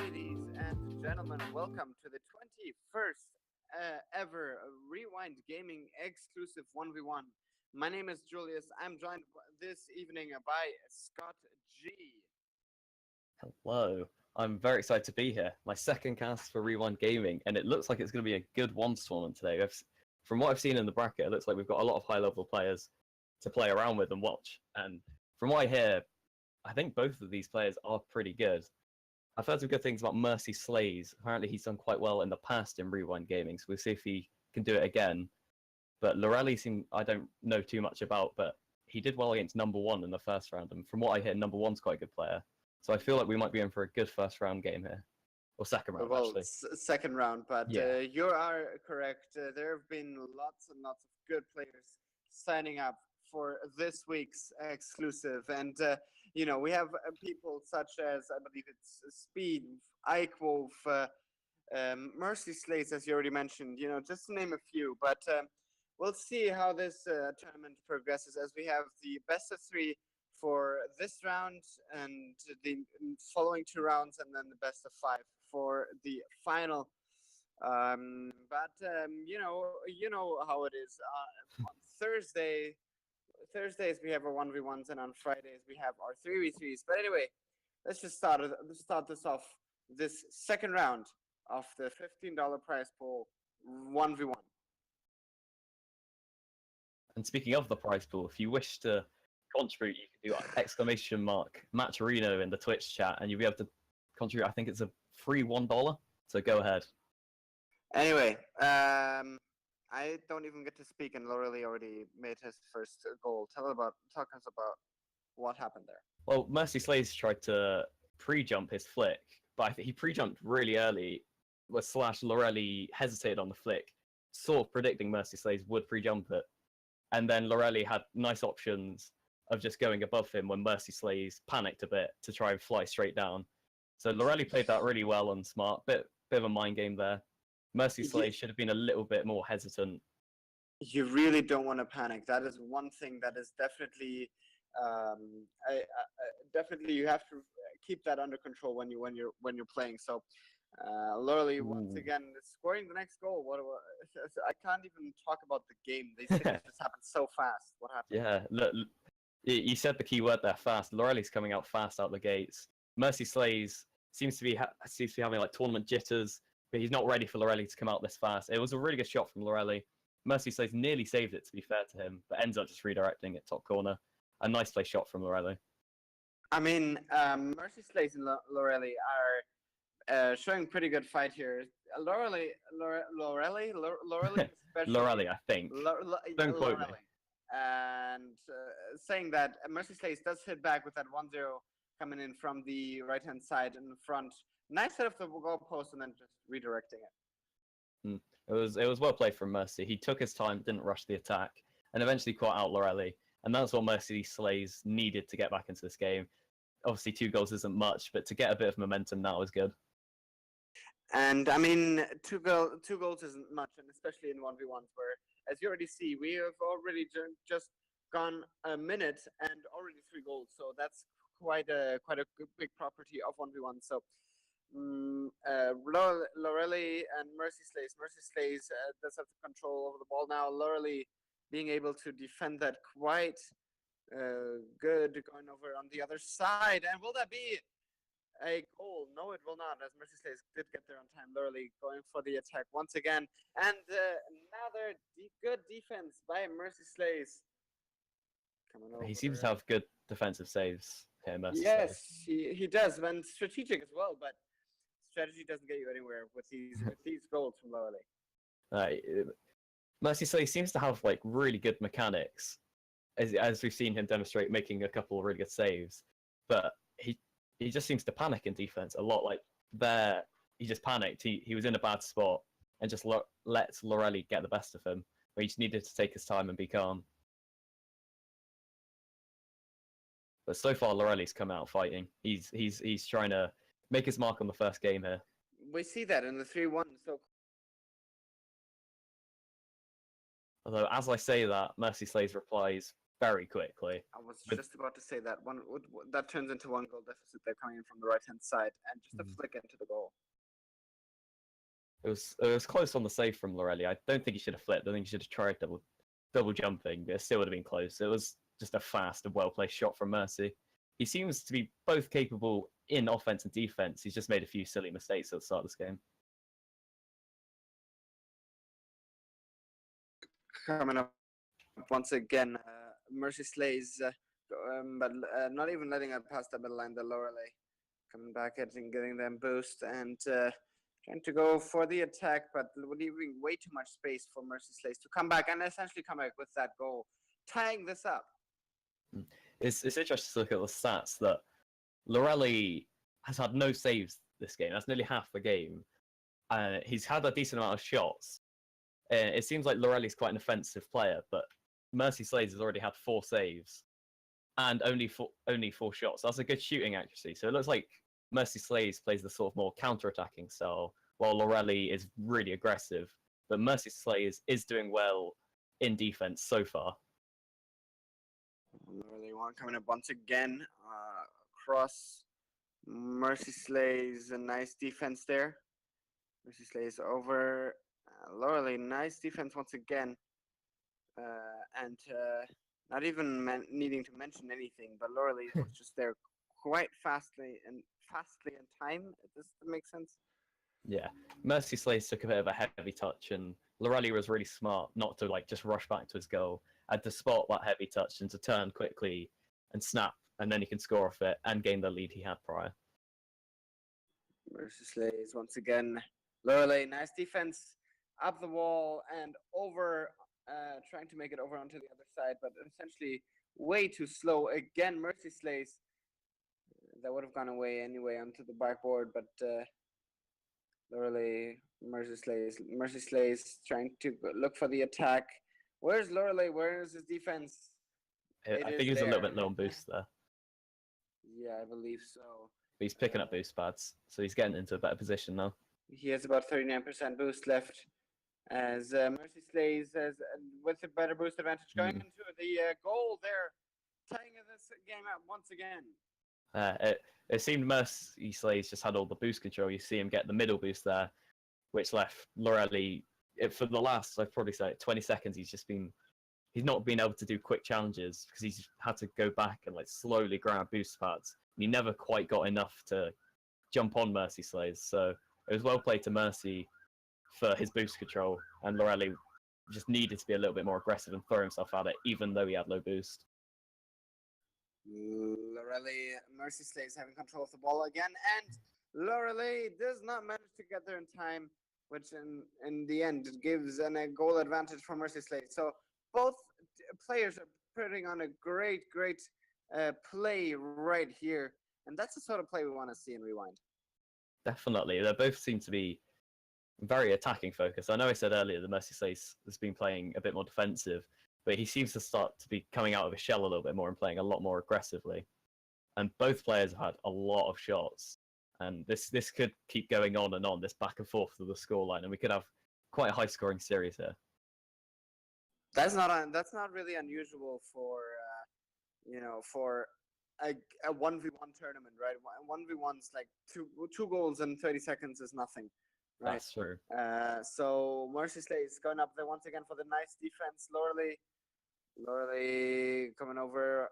Ladies and gentlemen, welcome to the 21st ever Rewind Gaming exclusive 1v1. My name is Julius. I'm joined this evening by Scott G. Hello. I'm very excited to be here. My second cast for Rewind Gaming, and it looks like it's going to be a good one tournament today. From what I've seen in the bracket, it looks like we've got a lot of high-level players to play around with and watch. And from what I hear, I think both of these players are pretty good. I've heard some good things about Mercy Slays. Apparently he's done quite well in the past in Rewind Gaming, so we'll see if he can do it again. But Lorelli I don't know too much about, but he did well against number one in the first round, and from what I hear, number one's quite a good player. So I feel like we might be in for a good first round game here. Or second round, Well, actually. second round, but Yeah. you are correct. There have been lots and lots of good players signing up for this week's exclusive. And, we have people such as, I believe it's Speed, Ike Wolf, Mercy Slays, as you already mentioned, just to name a few. But we'll see how this tournament progresses as we have the best of three for this round and the following two rounds, and then the best of five for the final. But how it is. On Thursdays we have our 1v1s, and on Fridays we have our 3v3s. But anyway, let's just start this off. This second round of the $15 prize pool 1v1. And speaking of the prize pool, if you wish to contribute, you can do !! Matcherino in the Twitch chat, and you'll be able to contribute. I think it's a free $1. So go ahead. Anyway, I don't even get to speak, and Lorelli already made his first goal. Talk us about what happened there. Well, Mercy Slays tried to pre-jump his flick, but I think he pre-jumped really early, / Lorelli hesitated on the flick, sort of predicting Mercy Slays would pre-jump it. And then Lorelli had nice options of just going above him when Mercy Slays panicked a bit to try and fly straight down. So Lorelli played that really well and smart. Bit of a mind game there. Mercy Slays should have been a little bit more hesitant. You really don't want to panic. That is one thing that is definitely, definitely you have to keep that under control when you're playing. So, Lorelli once again scoring the next goal. I can't even talk about the game. These things just happen so fast. What happened? Yeah, look, you said the key word there, fast. Lorelli's coming out fast out the gates. Mercy Slays seems to be having like tournament jitters, but he's not ready for Lorelli to come out this fast. It was a really good shot from Lorelli. Mercy Slays nearly saved it, to be fair to him, but ends up just redirecting it top corner. A nice play shot from Lorelli. I mean, Mercy Slays and Lorelli are showing pretty good fight here. Lorelli especially. Lorelli, I think. Don't quote me. And saying that Mercy Slays does hit back with that 1-0 coming in from the right-hand side in front. Nice hit of the goalpost and then just redirecting it. It was well played from Mercy. He took his time, didn't rush the attack, and eventually caught out Lorelli. And that's what Mercy Slays needed to get back into this game. Obviously, 2 goals isn't much, but to get a bit of momentum now is good. And I mean, two goals isn't much, and especially in 1v1s, where, as you already see, we have already just gone a minute and already 3 goals. So that's quite a big property of 1v1. So Lorelli and Mercy Slays. Mercy Slays does have the control over the ball now. Lorelli being able to defend that quite good, going over on the other side. And will that be a goal? No, it will not, as Mercy Slays did get there on time. Lorelli going for the attack once again. And another good defense by Mercy Slays. He seems to have good defensive saves here, Mercy Yes, he does, and strategic as well, but strategy doesn't get you anywhere with these goals from Lorelli. Mercy Slays seems to have like really good mechanics, as we've seen him demonstrate, making a couple of really good saves. But he just seems to panic in defense a lot. Like there, he just panicked. He was in a bad spot and just let Lorelli get the best of him. But he just needed to take his time and be calm. But so far, Lorelli's come out fighting. He's trying to make his mark on the first game here. We see that in the 3-1. So, although as I say that, Mercy Slays replies, very quickly. I was With, just about to say that that turns into 1 goal deficit. They're coming in from the right-hand side, and just a flick into the goal. it was close on the save from Lorelli. I don't think he should have flipped. I think he should have tried double jumping, but it still would have been close. It was just a fast and well-placed shot from Mercy. He seems to be both capable in offense and defense. He's just made a few silly mistakes at the start of this game. Coming up once again, Mercy Slays, but not even letting it past the middle line. The Lorelei coming back and getting them boost and trying to go for the attack, but leaving way too much space for Mercy Slays to come back and essentially come back with that goal, tying this up. It's interesting to look at the stats that Lorelli has had no saves this game. That's nearly half the game. He's had a decent amount of shots. It seems like Lorelli's quite an offensive player, but Mercy Slays has already had 4 saves and only 4 shots. That's a good shooting accuracy. So it looks like Mercy Slays plays the sort of more counter-attacking style, while Lorelli is really aggressive. But Mercy Slays is doing well in defense so far. Lorelei coming up once again across Mercy Slays. A nice defense there. Mercy Slays over Lorelei. Nice defense once again. And not even needing to mention anything, but Lorelei was just there quite fastly in time. Does that make sense? Yeah, Mercy Slays took a bit of a heavy touch, and Lorelei was really smart not to just rush back to his goal, and to spot that heavy touch and to turn quickly and snap, and then he can score off it and gain the lead he had prior. Mercy Slays once again. Lorelei, nice defense up the wall and over, trying to make it over onto the other side, but essentially way too slow. Again, Mercy Slays. That would have gone away anyway onto the backboard, but Lorelei, Mercy Slays trying to look for the attack. Where's Lorelei? Where's his defense? I think he's a little bit low on boost there. Yeah, I believe so. But he's picking up boost pads, so he's getting into a better position now. He has about 39% boost left, as Mercy Slays has, with a better boost advantage, going into the goal there, tying this game up once again. It seemed Mercy Slays just had all the boost control. You see him get the middle boost there, which left Lorelei, for the last, I'd probably say 20 seconds, he's not been able to do quick challenges because he's had to go back and slowly grab boost pads. And he never quite got enough to jump on Mercy Slays. So it was well played to Mercy for his boost control, and Lorelei just needed to be a little bit more aggressive and throw himself at it, even though he had low boost. Lorelei, Mercy Slays having control of the ball again, and Lorelei does not manage to get there in time, which in the end gives a goal advantage for Mercy Slays. So both players are putting on a great play right here, and that's the sort of play we want to see in Rewind. Definitely, they both seem to be very attacking focused. I know I said earlier that Mercy Slays has been playing a bit more defensive, but he seems to start to be coming out of his shell a little bit more and playing a lot more aggressively. And both players have had a lot of shots, and this could keep going on and on, this back and forth of the scoreline, and we could have quite a high-scoring series here. That's not really unusual for for a 1v1 tournament, right? 1v1's like two goals in 30 seconds is nothing, right? That's true. So Mercy Slays going up there once again for the nice defense. Lorelei coming over,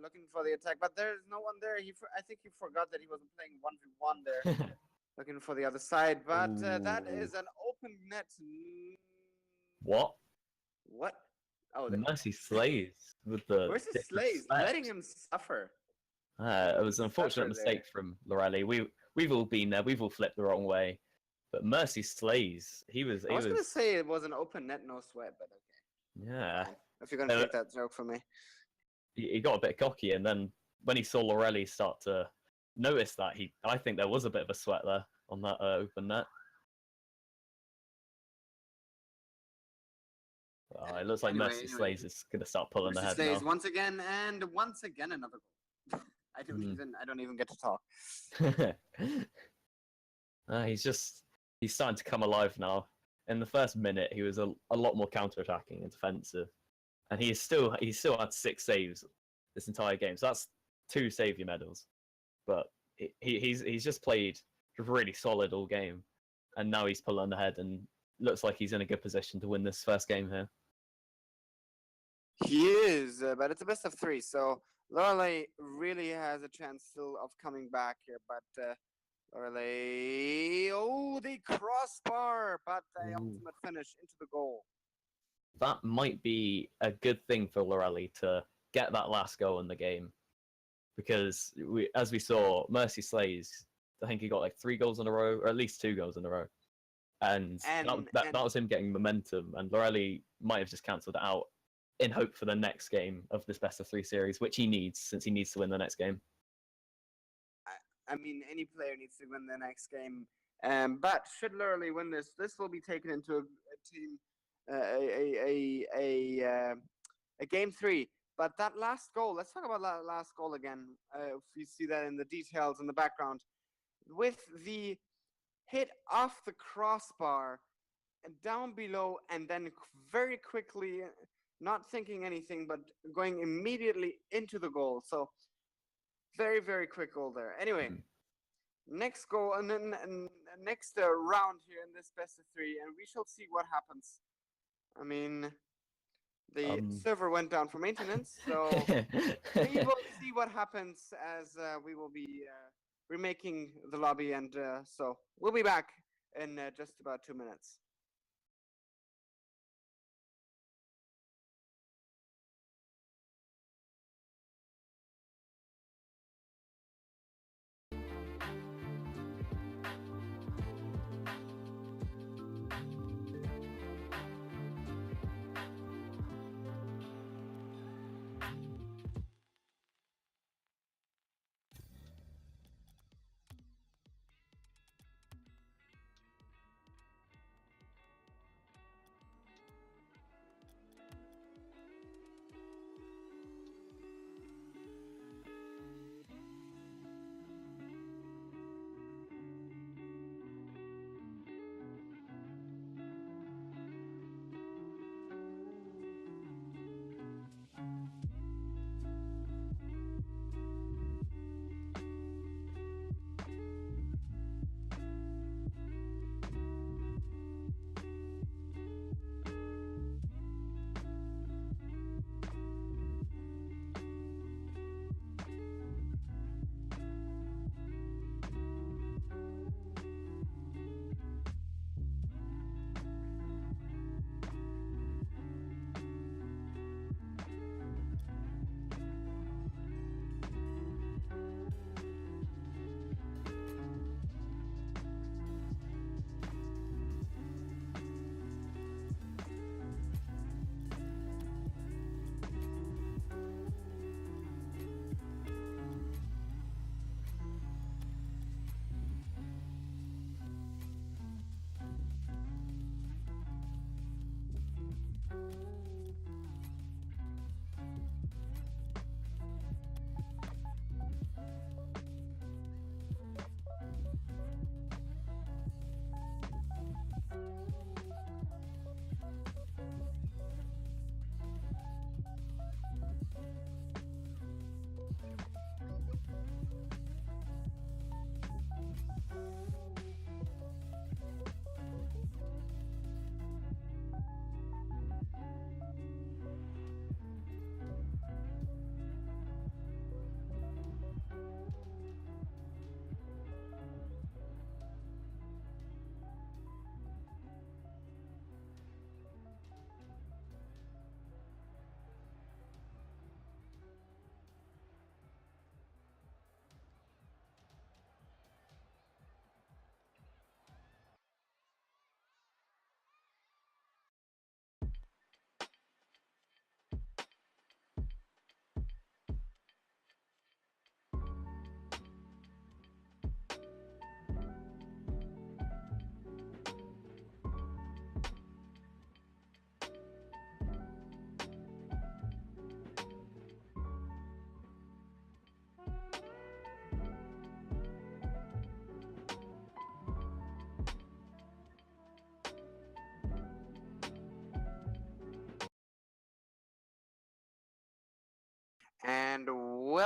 looking for the attack, but there's no one there. I think he forgot that he wasn't playing 1v1 there. Looking for the other side, but that is an open net. What? Oh, Mercy Slays with the. Mercy Slays letting him suffer. It was an unfortunate mistake from Lorelei. We've all been there. We've all flipped the wrong way. But Mercy Slays, I was going to say it was an open net, no sweat, but okay. Yeah. If you're going to take that joke from me. He got a bit cocky, and then when he saw Lorelei start to notice that, I think there was a bit of a sweat there on that open net. It looks like Mercy Slays is going to start pulling ahead now. Once again another goal. I don't even get to talk. He's starting to come alive now. In the first minute, he was a lot more counter-attacking and defensive. and he's still had 6 saves this entire game. So that's 2 Saviour medals. But he's just played really solid all game, and now he's pulling ahead and looks like he's in a good position to win this first game here. He is, but it's a best of 3, so Lorelei really has a chance still of coming back here. But Lorelei, oh, the crossbar, but the ultimate finish into the goal. That might be a good thing for Lorelei to get that last goal in the game, because as we saw, Mercy Slays, I think he got like 3 goals in a row, or at least 2 goals in a row, and that was him getting momentum, and Lorelei might have just cancelled it out in hope for the next game of this best of 3 series, which he needs, since he needs to win the next game. I mean, any player needs to win the next game. But should Lorelei win this, this will be taken into a team, a game 3. But that last goal, let's talk about that last goal again. If you see that in the details in the background, with the hit off the crossbar and down below, and then very quickly, not thinking anything, but going immediately into the goal. So very, very quick goal there. Anyway, next goal, and then next round here in this best of 3, and we shall see what happens. I mean, the server went down for maintenance, so we will see what happens as we will be remaking the lobby, and so we'll be back in just about 2 minutes.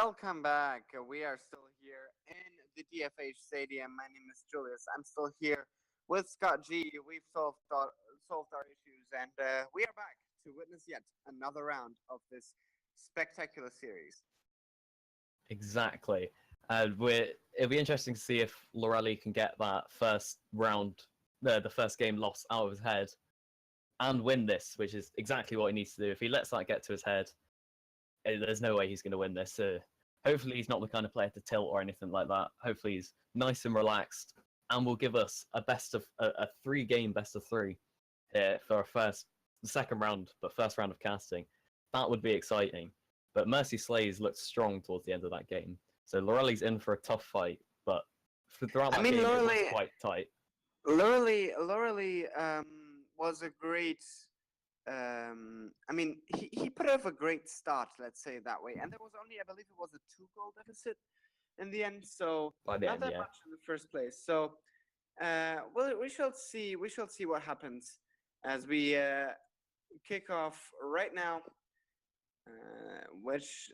Welcome back. We are still here in the DFH Stadium. My name is Julius. I'm still here with Scott G. We've solved our issues, and we are back to witness yet another round of this spectacular series. Exactly. And it'll be interesting to see if Lorelli can get that first round, the first game loss out of his head and win this, which is exactly what he needs to do. If he lets that get to his head, there's no way he's going to win this. Hopefully he's not the kind of player to tilt or anything like that. Hopefully he's nice and relaxed and will give us a 3-game best of 3 here for the second round, but first round of casting. That would be exciting. But Mercy Slays looked strong towards the end of that game. So Lorelli's in for a tough fight, but throughout that game, it was quite tight. Lorelli was a great. He put up a great start, let's say it that way. And there was only, I believe, it was a 2-goal deficit in the end. So By the not end, that yeah. much in the first place. So, we shall see. We shall see what happens as we kick off right now. Which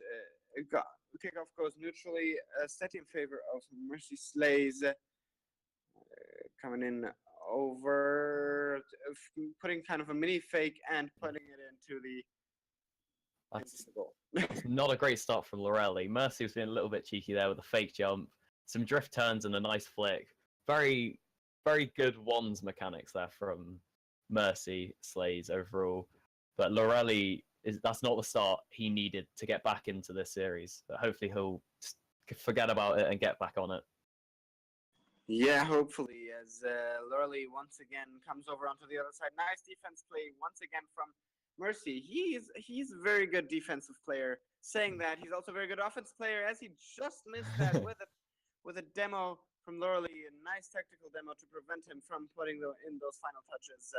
kickoff goes neutrally, set in favor of Mercy Slays, coming in over, putting kind of a mini fake and putting it into the goal. That's not a great start from Lorelli. Mercy was being a little bit cheeky there with a fake jump, some drift turns and a nice flick. Very, very good wands mechanics there from Mercy Slays overall. But Lorelli, that's not the start he needed to get back into this series. But hopefully he'll forget about it and get back on it. Yeah, hopefully, as Lorelli once again comes over onto the other side. Nice defense play once again from Mercy. He's a very good defensive player. Saying that, he's also a very good offensive player, as he just missed that with a demo from Lorelli, a nice technical demo to prevent him from putting in those final touches.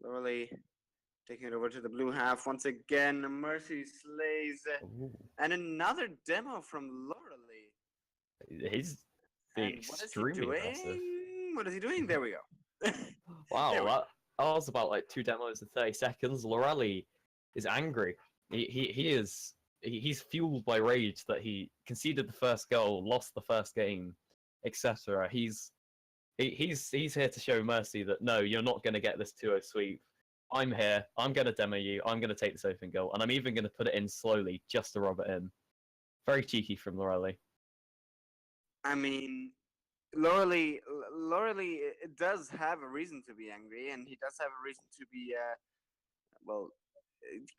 Lorelli taking it over to the blue half once again. Mercy Slays, and another demo from Lorelli. He's extremely impressive. What is he doing? There we go. Wow, that was about like 2 demos in 30 seconds. Lorelli is angry. He's fueled by rage that he conceded the first goal, lost the first game, etc. He's here to show Mercy that no, you're not going to get this 2-0 sweep. I'm here. I'm going to demo you. I'm going to take this open goal, and I'm even going to put it in slowly just to rob it in. Very cheeky from Lorelli. I mean, Lorelli does have a reason to be angry, and he does have a reason to be,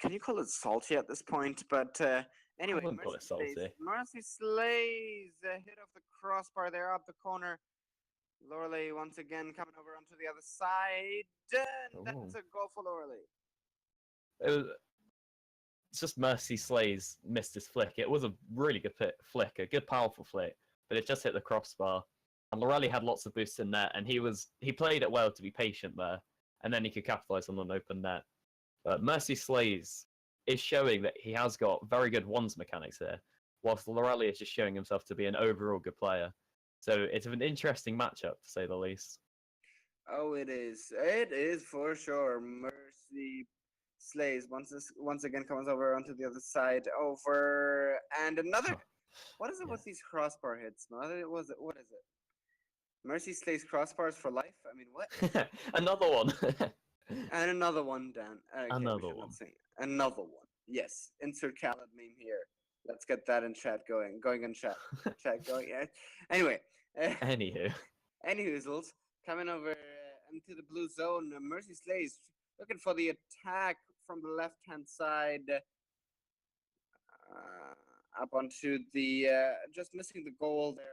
can you call it salty at this point? But anyway, Mercy Slays hit off the crossbar there up the corner. Lorelli once again coming over onto the other side, and that's a goal for Lorelli. It's just Mercy Slays missed his flick. It was a really good flick, a good powerful flick, but it just hit the crossbar. And Lorelli had lots of boosts in net, and he played it well to be patient there, and then he could capitalize on an open net. But Mercy Slays is showing that he has got very good wands mechanics here, whilst Lorelli is just showing himself to be an overall good player. So it's an interesting matchup, to say the least. Oh, it is. It is for sure. Mercy Slays once again comes over onto the other side. Over and another. What is it with these crossbar hits? What is it? Mercy Slays crossbars for life? I mean, what? Another one. And another one, Dan. Okay, another one. Another one. Yes. Insert Khaled meme here. Let's get that in chat going. Going in chat. Chat going. Yeah. Anyway. Anywhoozles. Coming over into the blue zone. Mercy Slays looking for the attack from the left-hand side. Up onto the... just missing the goal there.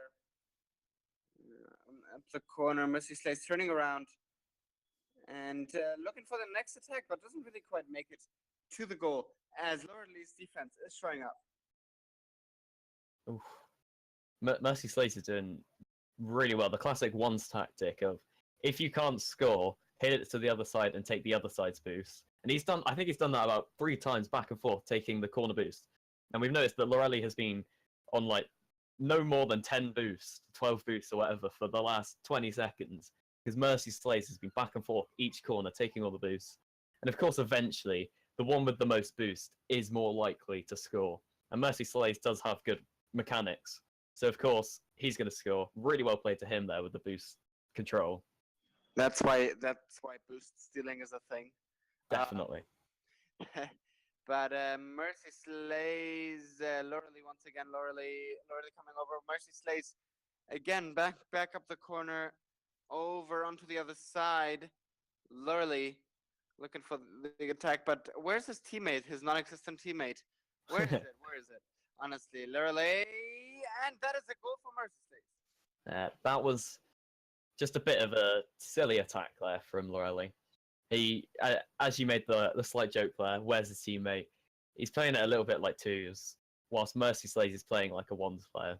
Up the corner. Mercy Slays turning around. And looking for the next attack, but doesn't really quite make it to the goal as Lorelli's defense is showing up. Oof. Mercy Slays is doing really well. The classic ones tactic of if you can't score, hit it to the other side and take the other side's boost. And I think he's done that about 3 times back and forth, taking the corner boost. And we've noticed that Lorelli has been on like no more than 10 boosts, 12 boosts or whatever for the last 20 seconds. Because Mercy Slays has been back and forth each corner, taking all the boosts. And of course, eventually, the one with the most boost is more likely to score. and Mercy Slays does have good mechanics. So of course he's going to score. Really well played to him there with the boost control. That's why boost stealing is a thing. Definitely. But Mercy slays Loreley once again. Loreley coming over. Mercy slays again. Back up the corner, over onto the other side. Loreley looking for the attack, but where's his teammate? His non-existent teammate. Where is it? Where is it? Honestly, Loreley, and that is a goal for Mercy slays. That was just a bit of a silly attack there from Loreley. He, as you made the slight joke there, where's his teammate? He's playing it a little bit like twos, whilst Mercy Slays is playing like a ones player.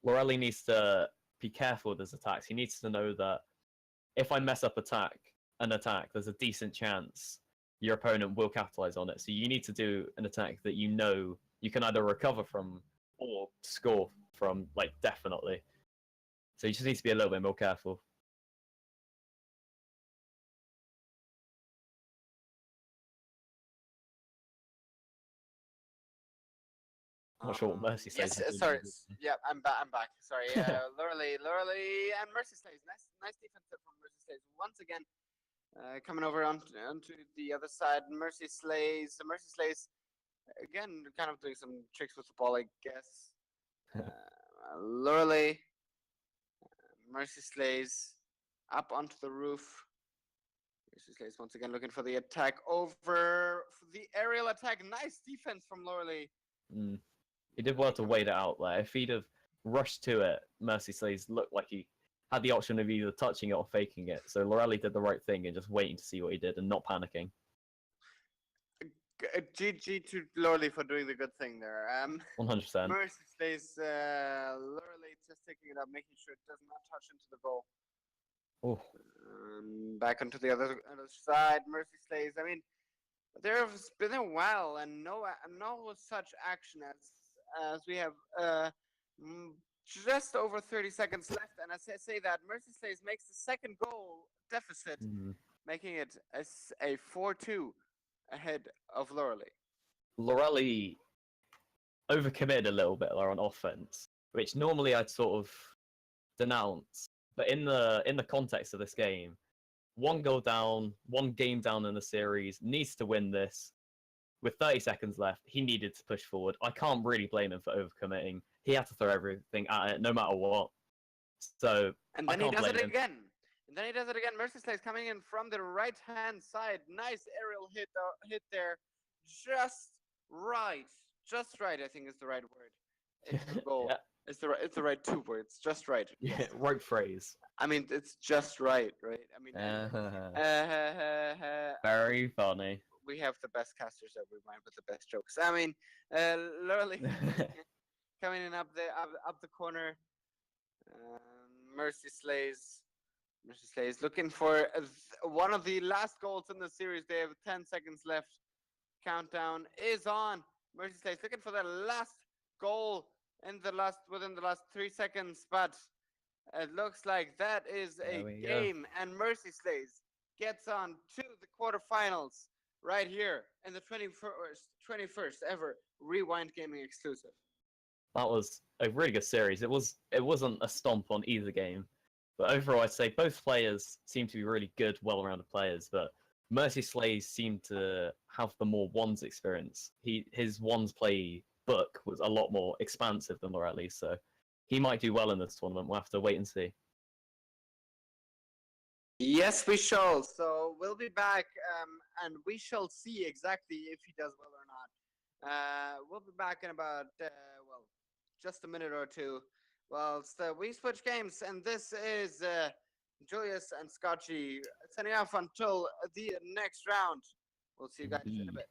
Loreley needs to be careful with his attacks. He needs to know that if I mess up an attack, there's a decent chance your opponent will capitalize on it. So you need to do an attack that you know you can either recover from or score from, like, definitely. So you just need to be a little bit more careful. Not sure what Mercy Slays. Yes, sorry. Yeah, I'm back. Sorry. Loreley, and Mercy Slays. Nice defense from Mercy Slays. Once again, coming over onto the other side. Mercy Slays again, kind of doing some tricks with the ball, I guess. Loreley, Mercy Slays up onto the roof. Mercy Slays once again looking for the attack over for the aerial attack. Nice defense from Loreley. He did well to wait it out there. If he'd have rushed to it, Mercy Slays looked like he had the option of either touching it or faking it. So Loreley did the right thing and just waiting to see what he did and not panicking. GG to Loreley for doing the good thing there. 100%. Mercy Slays, Loreley just taking it up, making sure it does not touch into the goal. Oh. Back onto the other side, Mercy Slays. I mean, there's been a while and no such action as we have just over 30 seconds left, and I say that Mercy Slays makes the second goal deficit, making it a 4-2 ahead of Loreley. Loreley overcommitted a little bit there on offense, which normally I'd sort of denounce, but in the context of this game, one goal down, one game down in the series, needs to win this. With 30 seconds left, he needed to push forward. I can't really blame him for overcommitting. He had to throw everything at it, no matter what. So, and then he does it again. Mercy Slays coming in from the right-hand side. Nice aerial hit there. Just right. I think is the right word. It's the goal. Yeah. It's the right two words. Just right. Yeah, right phrase. I mean, it's just right? I mean, very funny. We have the best casters everywhere with the best jokes. I mean, Loreley coming in up the corner. Mercy Slays looking for one of the last goals in the series. They have 10 seconds left. Countdown is on. Mercy Slays looking for the last goal within the last 3 seconds, but it looks like that is a game, and Mercy Slays gets on to the quarterfinals right here in the 21st ever Rewind Gaming exclusive. That was a really good series. It wasn't a stomp on either game, but overall I'd say both players seem to be really good, well-rounded players, but Mercy Slays seemed to have the more ones experience. His ones play book was a lot more expansive than Loreley, so he might do well in this tournament. We'll have to wait and see. Yes, we shall. So we'll be back, and we shall see exactly if he does well or not. We'll be back in about, just a minute or two. Whilst we switch games, and this is Julius and Scotchy signing off until the next round. We'll see you guys in a bit.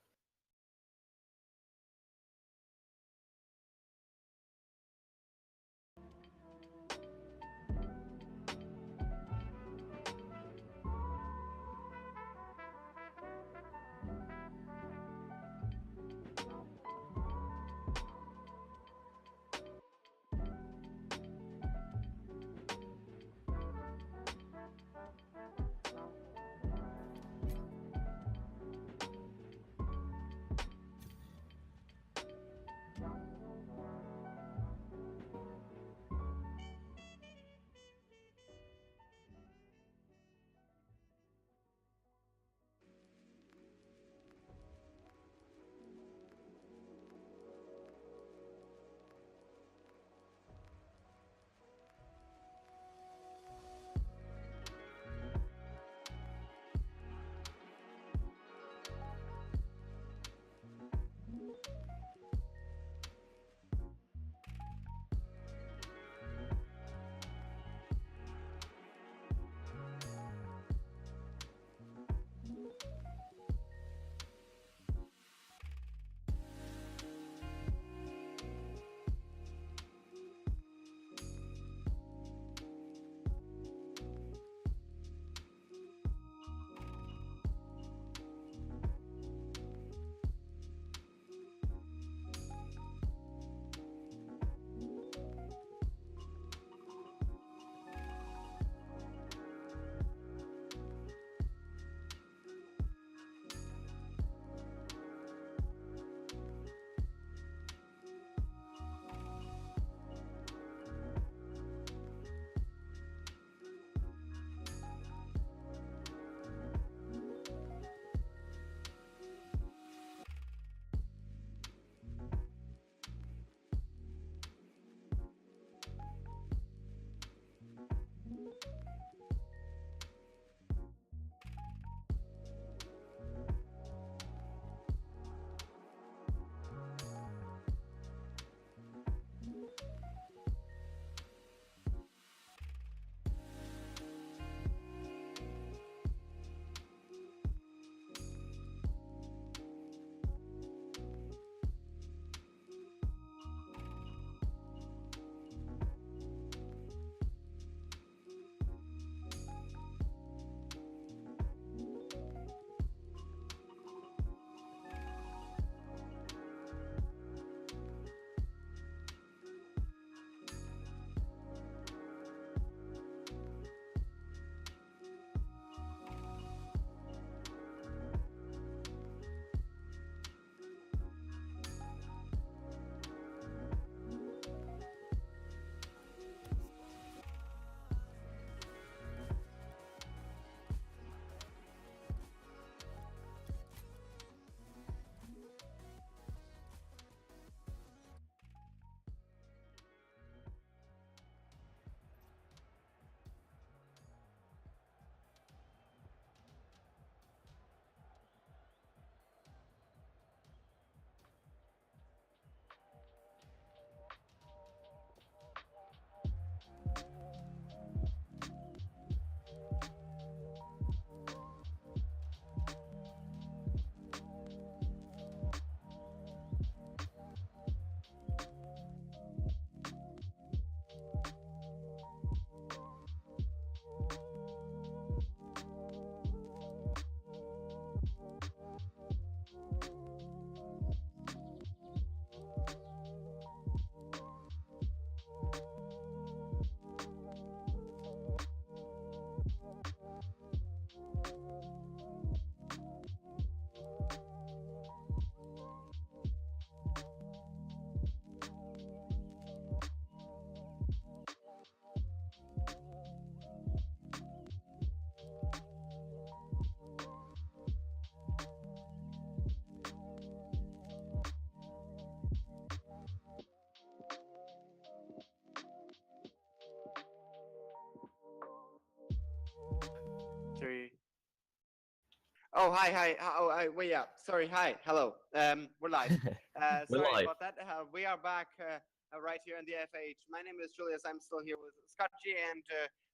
Oh, hi. Oh, wait, yeah. Sorry, hi, hello. We're live. We're Sorry live. about that. We are back right here in the FH. My name is Julius. I'm still here with Scotchy, and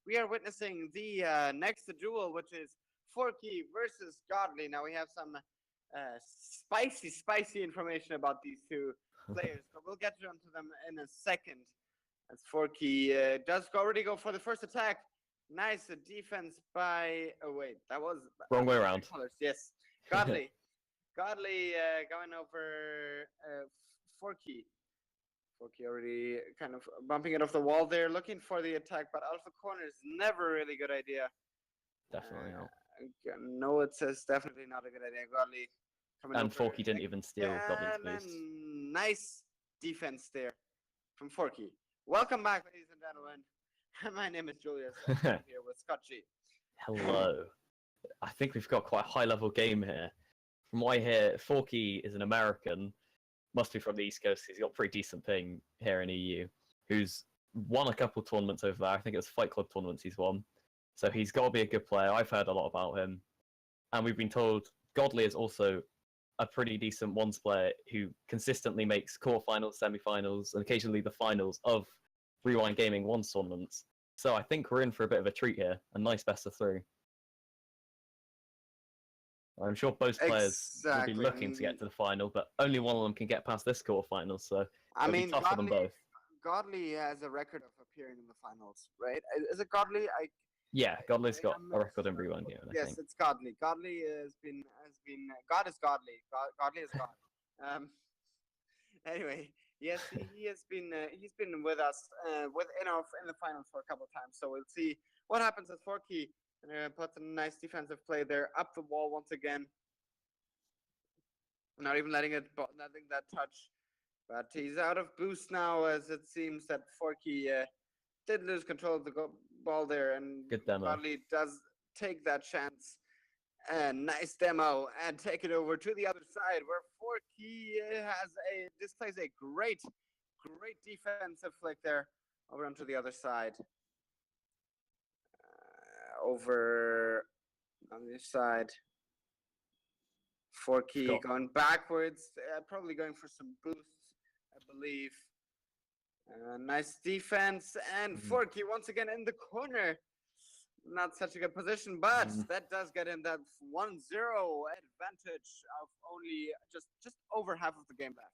we are witnessing the next duel, which is Forky versus Godly. Now we have some spicy information about these two players, but we'll get onto them in a second. As Forky does already go for the first attack. Nice defense by. Oh wait, that was Wrong way around. colors. Yes, Godly, Godly going over Forky. Forky already kind of bumping it off the wall there, looking for the attack, but out of the corner is never a really good idea. Definitely not. No, it's definitely not a good idea. Godly coming And over Forky didn't even steal Goblin's boost. Nice defense there from Forky. Welcome back, ladies and gentlemen. My name is Julius. I'm here with Scotchy. Hello. I think we've got quite a high-level game here. From what I hear, Forky is an American, must be from the East Coast. He's got pretty decent ping here in EU, who's won a couple tournaments over there. I think it's Fight Club tournaments he's won. So he's got to be a good player. I've heard a lot about him. And we've been told Godly is also a pretty decent ones player who consistently makes quarterfinals, semi-finals, and occasionally the finals of Rewind Gaming ones tournaments. So I think we're in for a bit of a treat here. A nice best of three. I'm sure both players will be looking to get to the final, but only one of them can get past this quarterfinal, so I it'll mean, be tough for them both. Godly has a record of appearing in the finals, right? Is it Godly? Yeah, Godly's got a record in Rewind Gaming, I Yes, think. it's Godly. Godly has been God is Godly. Godly is God. Anyway, yes, he's been with us in the finals for a couple of times. So we'll see what happens with Forky. And puts a nice defensive play there, up the wall once again. Not even letting that touch. But he's out of boost now, as it seems that Forky did lose control of the ball there, and Good demo. Godly does take that chance. And nice demo, and take it over to the other side, where Forky displays a great defensive flick there over onto the other side. Over on this side, Forky going backwards, probably going for some boosts, I believe. Nice defense, and Forky once again in the corner. Not such a good position, but that does get him that 1-0 advantage of only just over half of the game left.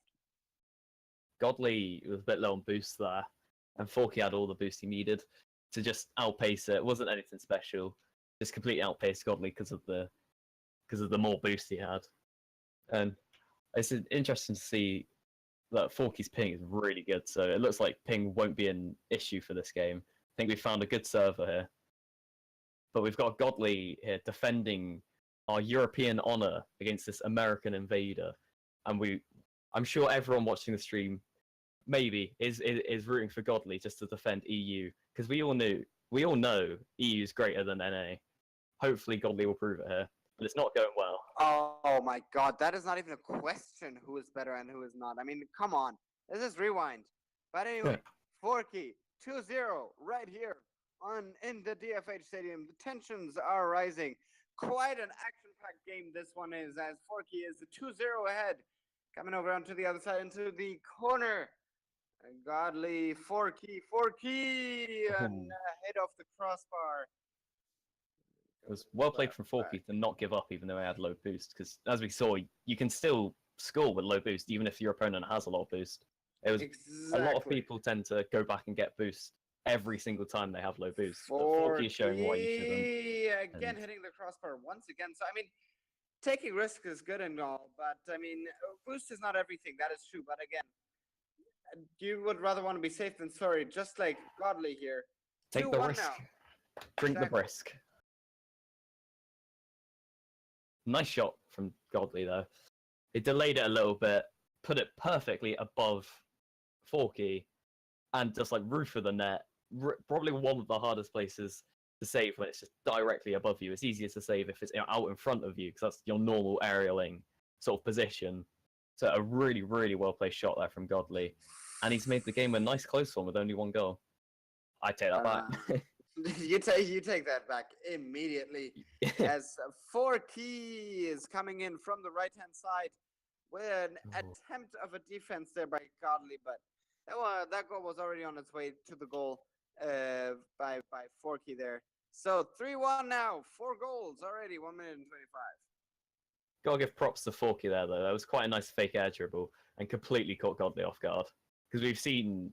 Godly was a bit low on boost there, and Forky had all the boost he needed to just outpace it. It wasn't anything special. Just completely outpaced Godly because of the more boost he had. And it's interesting to see that Forky's ping is really good. So it looks like ping won't be an issue for this game. I think we found a good server here. But we've got Godly here defending our European honor against this American invader. And I'm sure everyone watching the stream maybe is rooting for Godly just to defend EU, because we all know EU is greater than NA. Hopefully Godly will prove it here, but it's not going well. Oh my god, that is not even a question who is better and who is not. I mean, come on. This is Rewind. But anyway, Forky 2-0 right here in the DFH Stadium. The tensions are rising. Quite an action-packed game this one is, as Forky is 2-0 ahead. Coming over onto the other side into the corner. Godly, Forky, and head off the crossbar. It was well played from Forky to not give up even though he had low boost, because as we saw, you can still score with low boost even if your opponent has a lot of boost. It was a lot of people tend to go back and get boost every single time they have low boost. But Forky is showing why you shouldn't. Again, hitting the crossbar once again. So I mean, taking risk is good and all, but I mean, boost is not everything. That is true. But again, you would rather want to be safe than sorry, just like Godly here. Take the risk. Now. Drink the brisk. Nice shot from Godly, though. It delayed it a little bit, put it perfectly above Forky, and just like roof of the net. Probably one of the hardest places to save when it's just directly above you. It's easier to save if it's out in front of you, because that's your normal aerialing sort of position. So a really, really well-placed shot there from Godly. And he's made the game a nice close one with only one goal. I take that back. You take that back immediately. As Forky is coming in from the right hand side with an attempt of a defense there by Godly, but that goal was already on its way to the goal by Forky there. So 3-1 now, 4 goals already, 1 minute and 25. Gotta give props to Forky there, though. That was quite a nice fake air dribble and completely caught Godley off guard. Because we've seen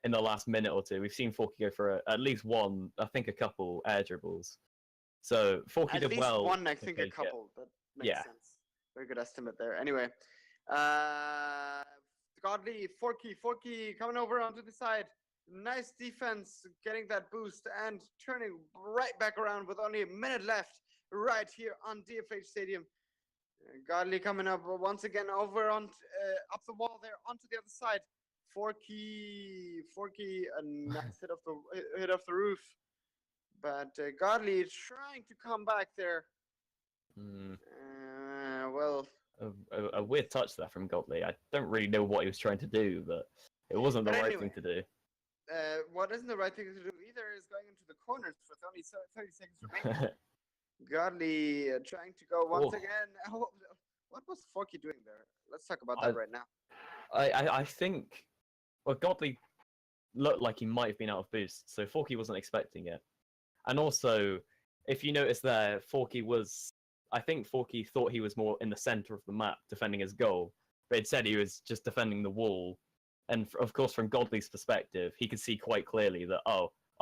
in the last minute or two, we've seen Forky go for at least one, I think a couple air dribbles. So Forky did well. At least one, I think a couple. That makes sense. Very good estimate there. Anyway, Godly, Forky coming over onto the side. Nice defense, getting that boost and turning right back around with only a minute left right here on DFH Stadium. Godly coming up once again over on up the wall there onto the other side. Forky, a nice hit off the roof, but Godly is trying to come back there. Well, a weird touch there from Godley. I don't really know what he was trying to do, but it wasn't the right thing to do. What isn't the right thing to do either is going into the corners with only 30 seconds remaining. Godly trying to go once again. What was Forky doing there? Let's talk about that right now. I think, well, Godley looked like he might have been out of boost, so Forky wasn't expecting it. And also, if you notice there, I think Forky thought he was more in the center of the map defending his goal, but it said he was just defending the wall. And of course, from Godley's perspective, he could see quite clearly that,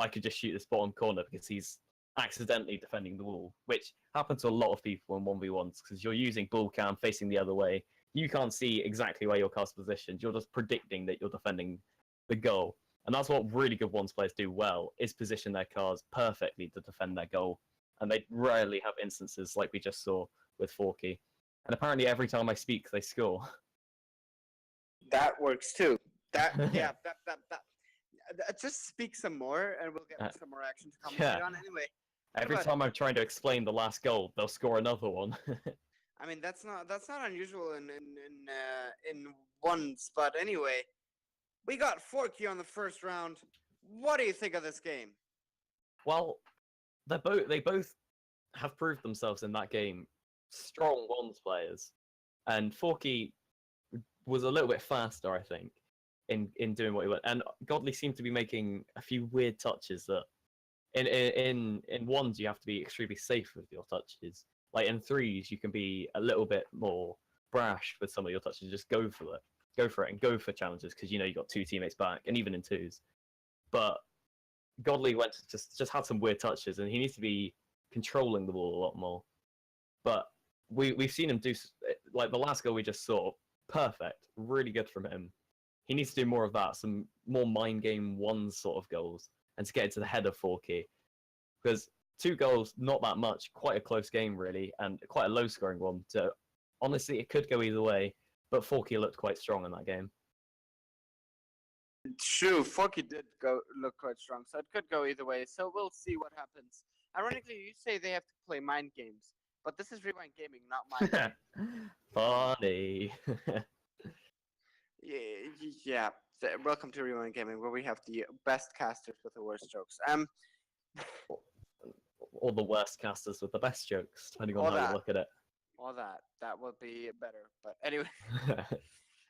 I could just shoot this bottom corner because he's accidentally defending the wall, which happens to a lot of people in 1v1s because you're using bull cam facing the other way. You can't see exactly where your car's positioned. You're just predicting that you're defending the goal. And that's what really good ones players do well, is position their cars perfectly to defend their goal. And they rarely have instances like we just saw with Forky. And apparently every time I speak, they score. That works too. That just speak some more and we'll get some more action to come on anyway. Every time I'm trying to explain the last goal, they'll score another one. I mean, that's not unusual in ones, but anyway, we got Forky on the first round. What do you think of this game? Well, they both have proved themselves in that game strong ones players, and Forky was a little bit faster, I think, in doing what he went. And Godley seemed to be making a few weird touches that in ones you have to be extremely safe with your touches. Like in threes, you can be a little bit more brash with some of your touches. Just go for it, and go for challenges because you got 2 teammates back, and even in twos. But Godley just had some weird touches, and he needs to be controlling the ball a lot more. But we've seen him do, like the last goal we just saw, perfect, really good from him. He needs to do more of that, some more mind game ones sort of goals, and to get into the head of Forky. Because 2 goals, not that much, quite a close game really, and quite a low scoring one. So honestly, it could go either way, but Forky looked quite strong in that game. True, Forky did look quite strong, so it could go either way. So we'll see what happens. Ironically, you say they have to play mind games, but this is Rewind Gaming, not mind. Funny. Yeah. Welcome to Rewind Gaming, where we have the best casters with the worst jokes. Or the worst casters with the best jokes, depending on how you look at it. Or that would be better. But anyway.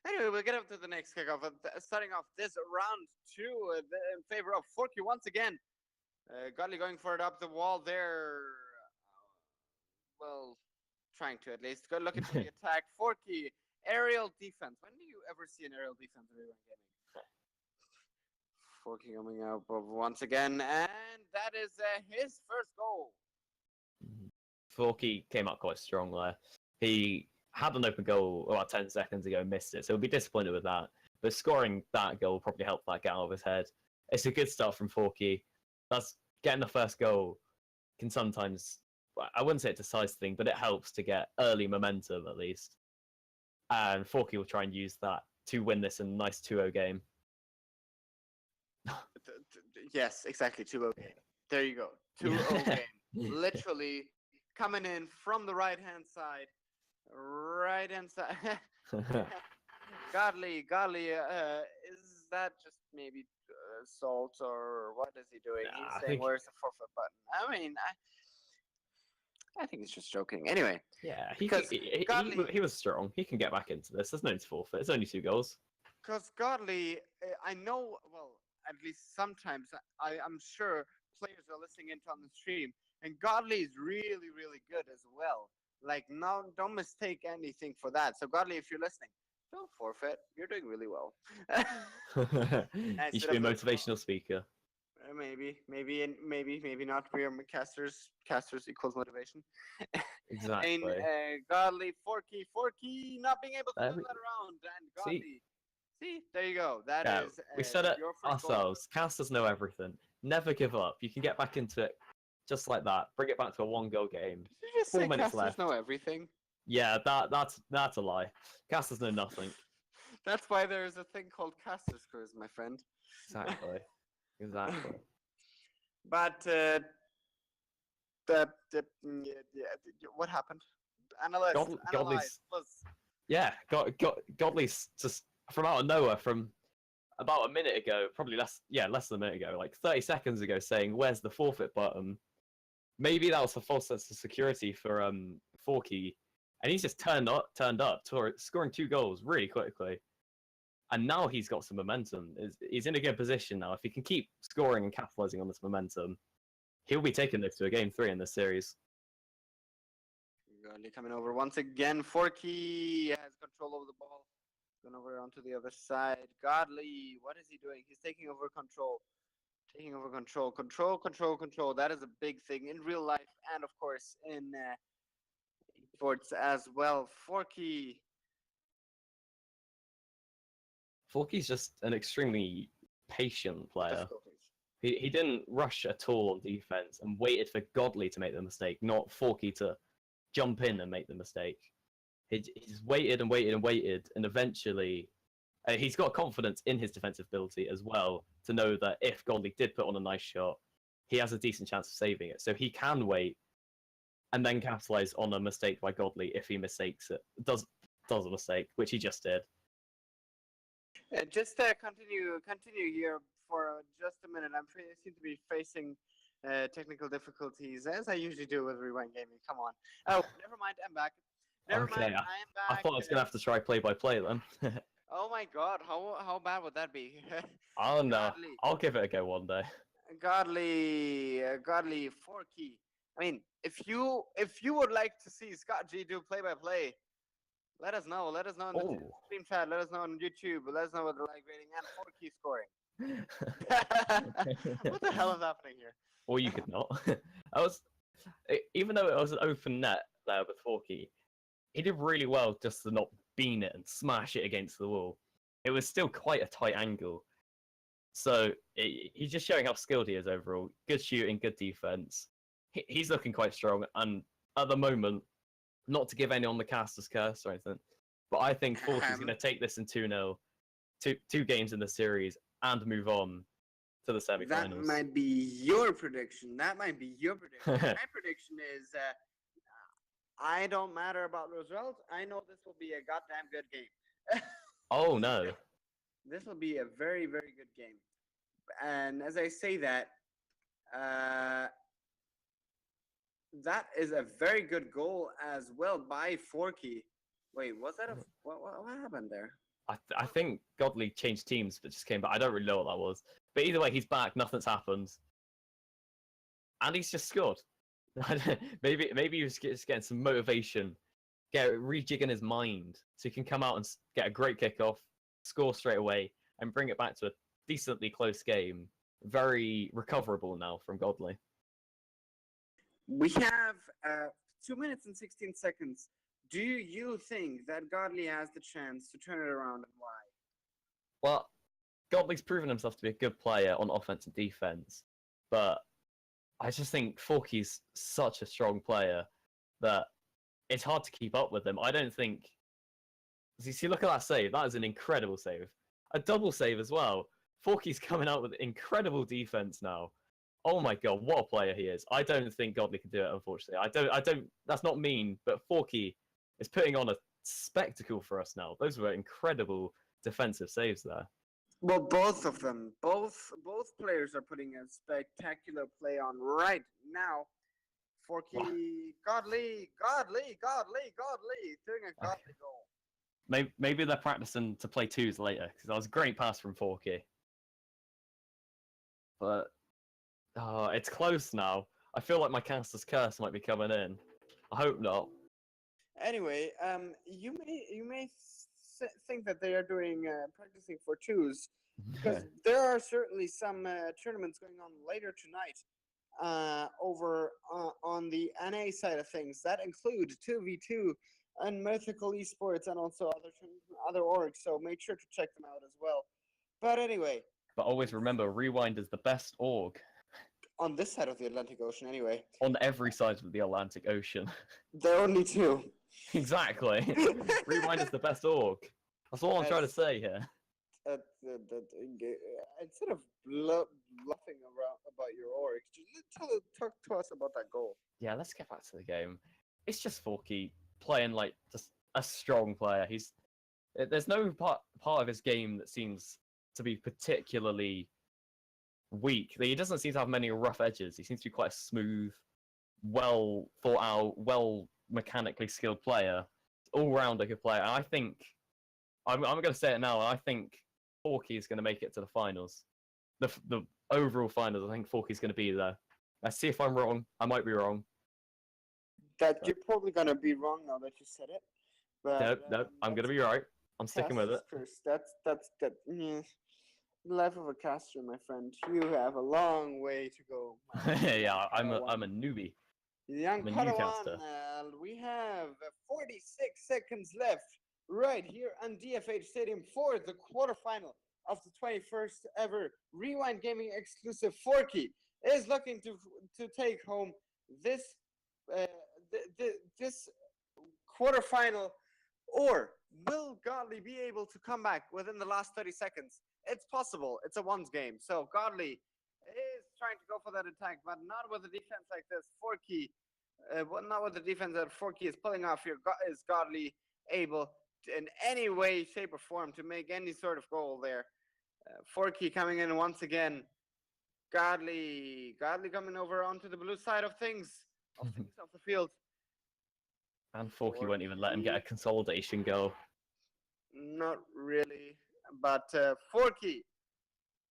Anyway, we'll get up to the next kickoff. Starting off this round 2 in favor of Forky once again. Godly going for it up the wall there. Well, trying to at least. Good looking for the attack. Forky, aerial defense. When do you ever see an aerial defense in Rewind Gaming? Forky coming up once again, and that is his first goal. Forky came up quite strong there. He had an open goal about 10 seconds ago, missed it, so he'll be disappointed with that. But scoring that goal probably helped that get out of his head. It's a good start from Forky. That's getting the first goal can sometimes, I wouldn't say it decides the thing, but it helps to get early momentum at least. And Forky will try and use that to win this in a nice 2-0 game. Yes, exactly, 2-0 game. There you go, 2-0 game. Literally coming in from the right-hand side. Godly, is that just maybe salt, or what is he doing? Nah, He's I saying, think "Where's the forfeit button?" I mean, I think he's just joking. Anyway, yeah, because Godly, he was strong. He can get back into this. There's no need to forfeit. It's only 2 goals. because Godly, I know. Well, at least sometimes I'm sure players are listening into on the stream, and Godly is really, really good as well. Like, no, don't mistake anything for that. So, Godly, if you're listening, don't forfeit. You're doing really well. You should be a motivational speaker. Maybe not. We're casters. Casters equals motivation. Exactly. Godly, Forky, not being able to turn that around, and Godly. See, there you go. That is. We said it your first goal. ourselves. Casters know everything. Never give up. You can get back into it just like that. Bring it back to a 1-goal game. Did you just 4 say minutes casters left. know everything? Yeah, that's a lie. Casters know nothing. That's why there's a thing called casters quiz, my friend. Exactly. But what happened? Analyze. Godly's Let's- yeah, Godly's just from out of nowhere, from about a minute ago, probably less than a minute ago, like 30 seconds ago, saying, "Where's the forfeit button?" Maybe that was a false sense of security for Forky, and he's just turned up, scoring 2 goals really quickly, and now he's got some momentum. He's in a good position now. If he can keep scoring and capitalizing on this momentum, he'll be taking this to a game 3 in this series. Godly coming over once again. Forky has control over the ball. Going over onto the other side. Godly, what is he doing? He's taking over control. Control. That is a big thing in real life and, of course, in esports as well. Forky's just an extremely patient player. He didn't rush at all on defense and waited for Godly to make the mistake, not Forky to jump in and make the mistake. He's waited, and eventually he's got confidence in his defensive ability as well to know that if Godly did put on a nice shot, he has a decent chance of saving it. So he can wait and then capitalize on a mistake by Godly if he mistakes it, does a mistake, which he just did. Just continue here for just a minute. I seem to be facing technical difficulties, as I usually do with Rewind Gaming. Come on. Oh, never mind. I'm back. Never mind. I am back. I thought I was going to have to try play-by-play then. Oh my god, how bad would that be? Oh no, I'll give it a go one day. Godly, Forky. I mean, if you would like to see Scott G do play-by-play, let us know. Let us know in the stream chat. Let us know on YouTube. Let us know what the like rating and Forky scoring. What the hell is happening here? Or you could not. Even though it was an open net there with Forky, he did really well just to not bean it and smash it against the wall. It was still quite a tight angle. So he's just showing how skilled he is overall. Good shooting, good defense. He's looking quite strong. And at the moment, not to give anyone the caster's curse or anything, but I think Forky's going to take this in 2-0, two games in the series, and move on to the semi-finals. That might be your prediction. My prediction is I don't matter about the results. I know this will be a goddamn good game. Oh, no. This will be a very, very good game. And as I say that, that is a very good goal as well by Forky. Wait, was that what happened there? I think Godly changed teams but just came back. I don't really know what that was. But either way, he's back. Nothing's happened. And he's just scored. maybe he was just getting some motivation, rejigging his mind so he can come out and get a great kickoff, score straight away, and bring it back to a decently close game. Very recoverable now from Godly. We have 2 minutes and 16 seconds. Do you think that Godly has the chance to turn it around, and why? Well, Godly's proven himself to be a good player on offense and defense, but I just think Forky's such a strong player that it's hard to keep up with him. I don't think... See, look at that save. That is an incredible save. A double save as well. Forky's coming out with incredible defense now. Oh my god, what a player he is. I don't think Godly can do it, unfortunately. I don't. That's not mean, but Forky is putting on a spectacle for us now. Those were incredible defensive saves there. Well, both of them, both players are putting a spectacular play on right now. Wow. Forky, godly, doing a Okay. godly goal. Maybe they're practicing to play twos later, because that was a great pass from Forky. But it's close now. I feel like my caster's curse might be coming in. I hope not. Anyway, you may think that they are doing practicing for twos because there are certainly some tournaments going on later tonight over on the NA side of things that include 2v2 and Mythical Esports and also other orgs. So make sure to check them out as well. But anyway, But always remember, Rewind is the best org on this side of the Atlantic Ocean, anyway, on every side of the Atlantic Ocean. there are only two. Exactly. Rewind is the best org. That's all I'm trying to say here. Instead of bluffing around about your org, talk to us about that goal. Yeah, let's get back to the game. It's just Forky playing like just a strong player. There's no part of his game that seems to be particularly weak. He doesn't seem to have many rough edges. He seems to be quite a smooth, well thought out, well mechanically skilled player, all round a good player. And I think I'm going to say it now. I think Forky is going to make it to the finals, the overall finals. I think Forky's going to be there. Let's see if I'm wrong. I might be wrong. That you're probably gonna be wrong now that you said it. But No, I'm going to be right. I'm sticking with it. That's yeah. Life of a caster, my friend. You have a long way to go. Yeah, I'm a newbie. Young I'm a Padawan, newcaster. we have 46 seconds left right here on DFH Stadium for the quarterfinal of the 21st ever Rewind Gaming exclusive. Forky is looking to take home this this quarterfinal, or will Godly be able to come back within the last 30 seconds? It's possible. It's a ones game. So Godly is trying to go for that attack, but not with a defense like this. Forky, not with the defense that Forky is pulling off here. Is Godly able to, in any way, shape, or form to make any sort of goal there? Forky coming in once again. Godly coming over onto the blue side of things, off the field. And Forky won't even let him get a consolidation goal. Not really, but Forky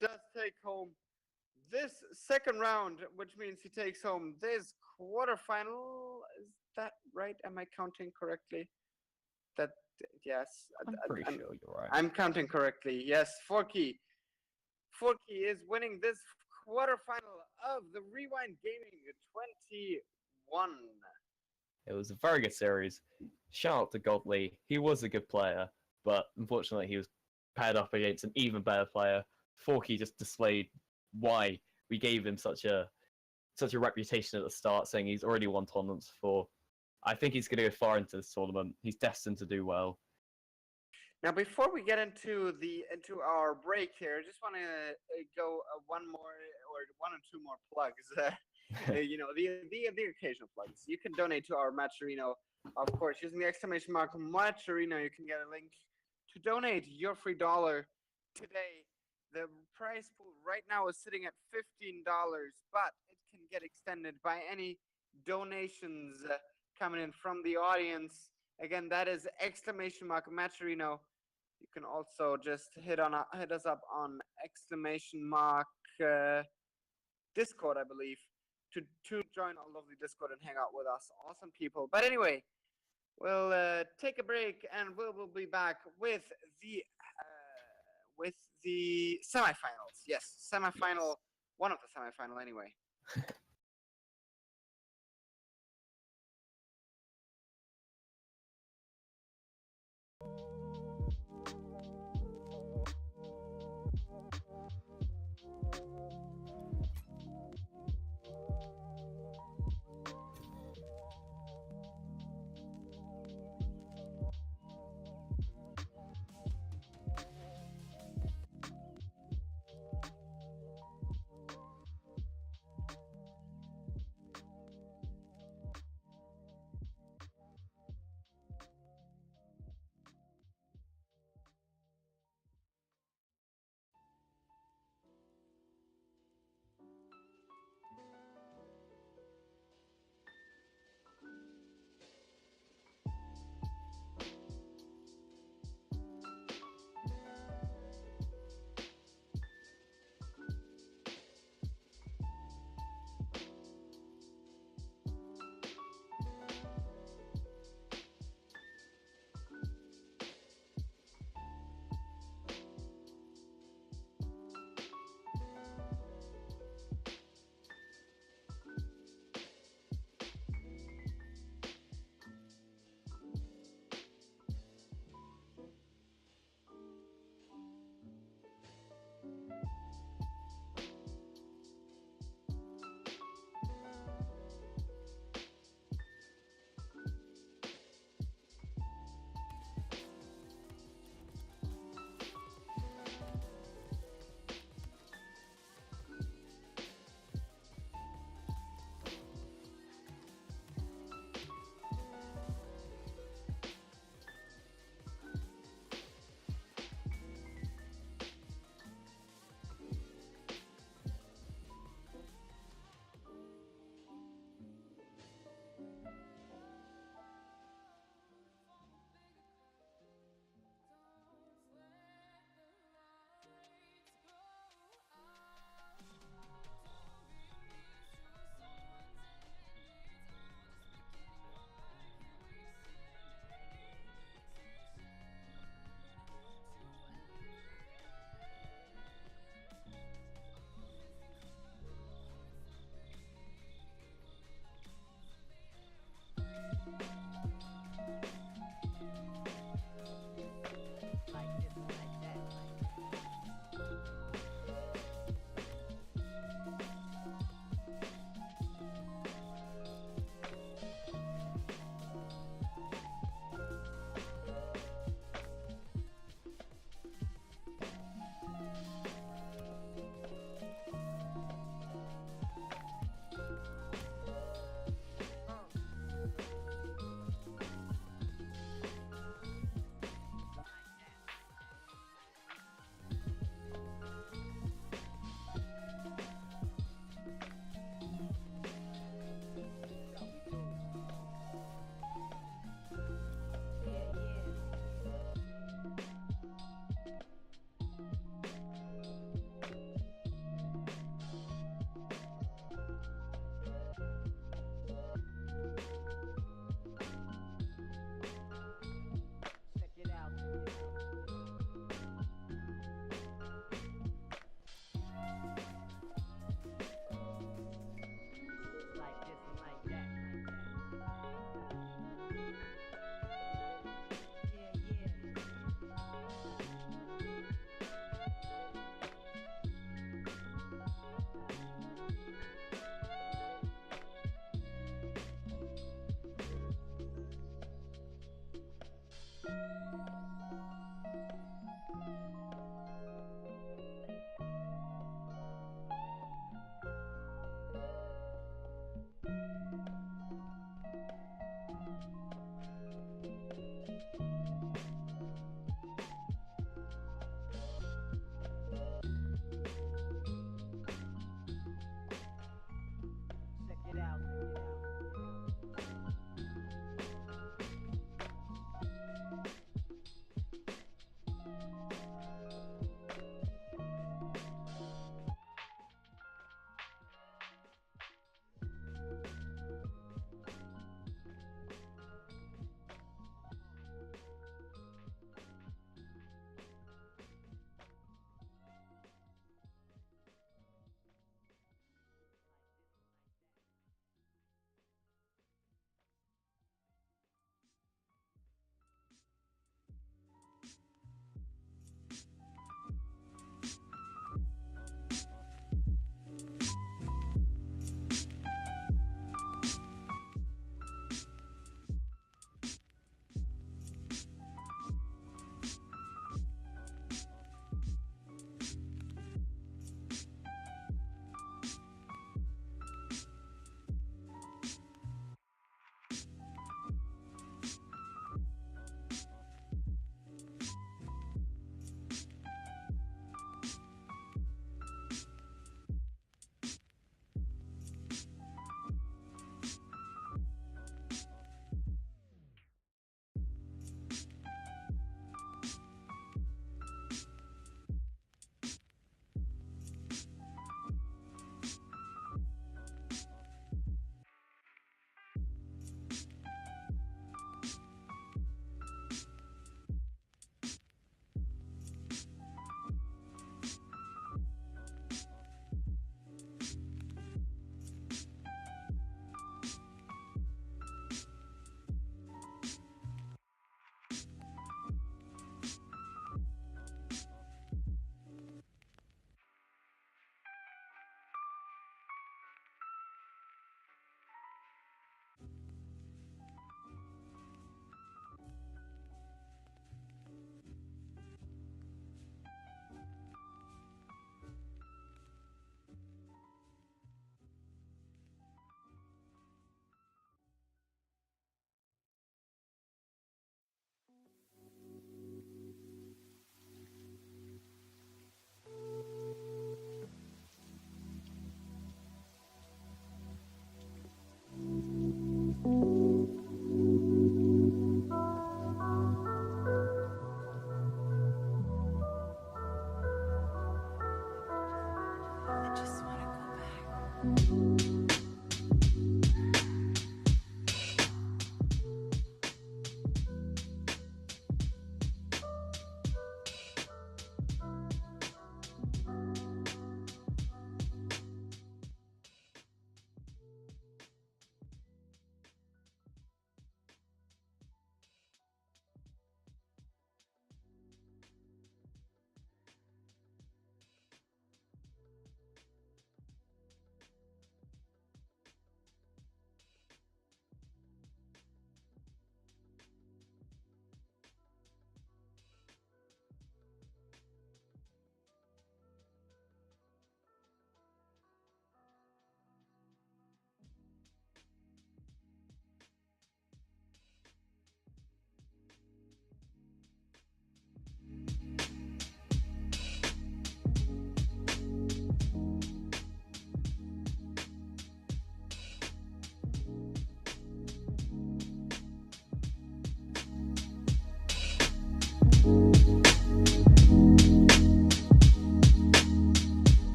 does take home this second round, which means he takes home this quarterfinal. Is that right? Am I counting correctly? Yes. I'm pretty sure you're right. I'm counting correctly. Yes, Forky is winning this quarterfinal of the Rewind Gaming 21. It was a very good series. Shout out to Godly. He was a good player, but unfortunately he was paired up against an even better player. Forky just displayed why we gave him such a reputation at the start, saying he's already won tournaments before. I think he's going to go far into this tournament. He's destined to do well. Now, before we get into our break here, I just want to go one or two more plugs. You know, the occasional plugs. You can donate to our Matcherino, of course, using the exclamation mark Matcherino. You can get a link to donate your free $1 today. The prize pool right now is sitting at $15, but it can get extended by any donations coming in from the audience. Again, that is exclamation mark Matcherino. You can also just hit us up on exclamation mark Discord, I believe, to join our lovely Discord and hang out with us. Awesome people. But anyway, we'll take a break and we'll be back with the semifinals. Yes, semifinal. One of the semifinal anyway.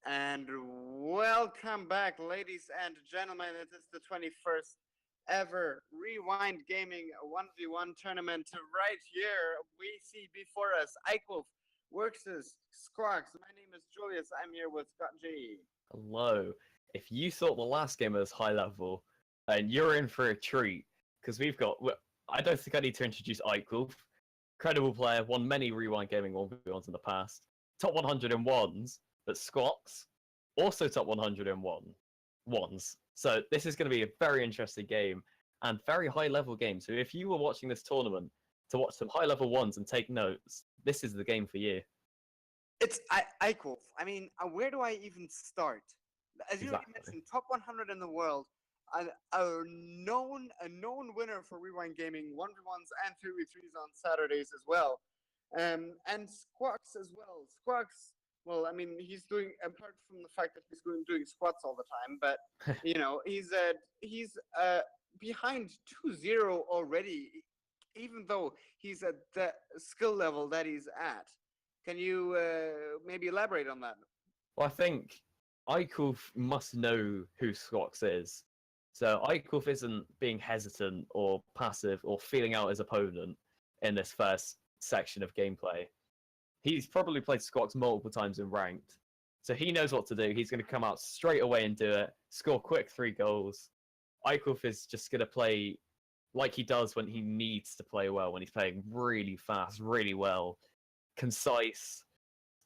And welcome back, ladies and gentlemen. It is the 21st ever Rewind Gaming 1v1 tournament. Right here, we see before us Eichwolf versus Squawks. My name is Julius. I'm here with Scott G. Hello. If you thought the last game was high level, and you're in for a treat, because I don't think I need to introduce Eichwolf. Credible player, won many Rewind Gaming 1v1s in the past. Top 100 in ones, but Squawks, also top 100 in ones. So this is going to be a very interesting game, and very high level game. So if you were watching this tournament to watch some high level ones and take notes, this is the game for you. It's Eichwolf. I mean, where do I even start? As you already mentioned, top 100 in the world, a known winner for Rewind Gaming 1v1s and 3v3s on Saturdays as well, and Squawks as well. Squawks, well, I mean, he's doing, apart from the fact that he's doing squats all the time, but you know, he's behind 2-0 already, even though he's at the skill level that he's at. Can you maybe elaborate on that? Well, I think Eichwolf must know who Squawks is. So Eichwolf isn't being hesitant or passive or feeling out his opponent in this first section of gameplay. He's probably played Squawks multiple times in ranked. So he knows what to do. He's going to come out straight away and do it, score quick 3 goals. Eichwolf is just going to play like he does when he needs to play well, when he's playing really fast, really well, concise,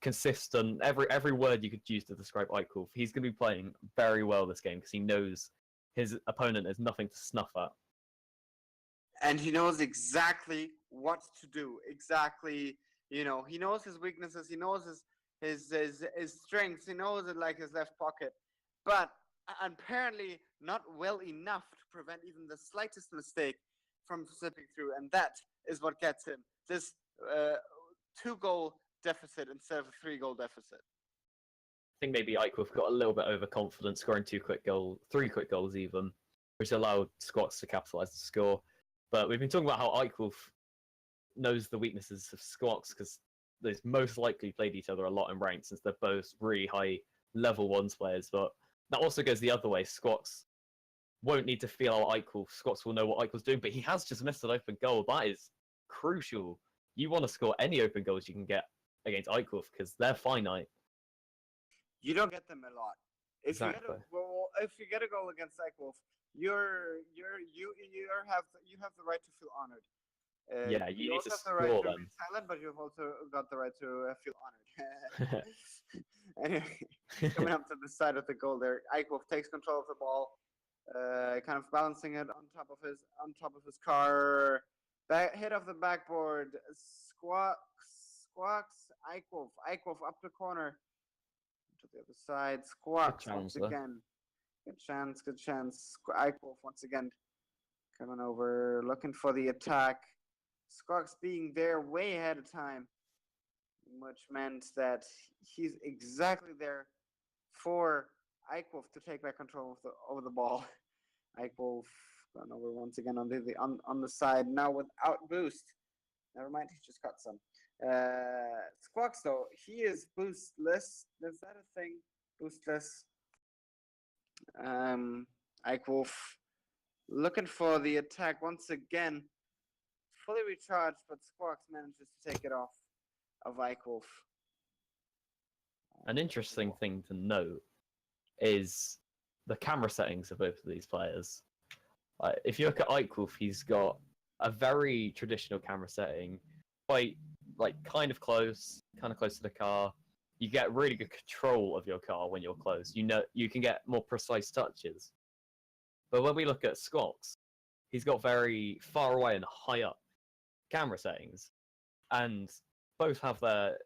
consistent, every word you could use to describe Eichwolf. He's going to be playing very well this game because he knows his opponent is nothing to snuff at. And he knows exactly what to do. Exactly, you know, he knows his weaknesses, he knows his strengths, he knows it like his left pocket. But apparently not well enough to prevent even the slightest mistake from slipping through. And that is what gets him this 2-goal deficit instead of a 3-goal deficit. think maybe Eichwolf got a little bit overconfident, scoring 3 quick goals even, which allowed Squawks to capitalise the score. But we've been talking about how Eichwolf knows the weaknesses of Squawks because they've most likely played each other a lot in ranked since they're both really high level ones players. But that also goes the other way. Squawks won't need to feel out Eichwolf. Squawks will know what Eichwolf's doing, but he has just missed an open goal. That is crucial. You want to score any open goals you can get against Eichwolf because they're finite. You don't get them a lot. If Exactly. if you get a goal against Eichwolf, you have the right to feel honored. Yeah, you need also to have the score right to them. be silent, but you've also got the right to feel honored. Anyway, coming up to the side of the goal there, Eichwolf takes control of the ball, kind of balancing it on top of his car. Hit off the backboard. Squawks, Eichwolf up the corner to the other side. Squawks once again. Good chance. Eichwolf once again coming over, looking for the attack. Squawks being there way ahead of time, which meant that he's exactly there for Eichwolf to take back control over the ball. Eichwolf going over once again on the side now without boost. Never mind, he just got some. Squawks though, he is boostless. Is that a thing? Boostless. Eichwolf looking for the attack once again. Fully recharged, but Squawks manages to take it off of Eichwolf. An interesting thing to note is the camera settings of both of these players. If you look at Eichwolf, he's got a very traditional camera setting, quite kind of close to the car. You get really good control of your car when you're close. You know you can get more precise touches. But when we look at Squawks, he's got very far away and high up camera settings, and both have their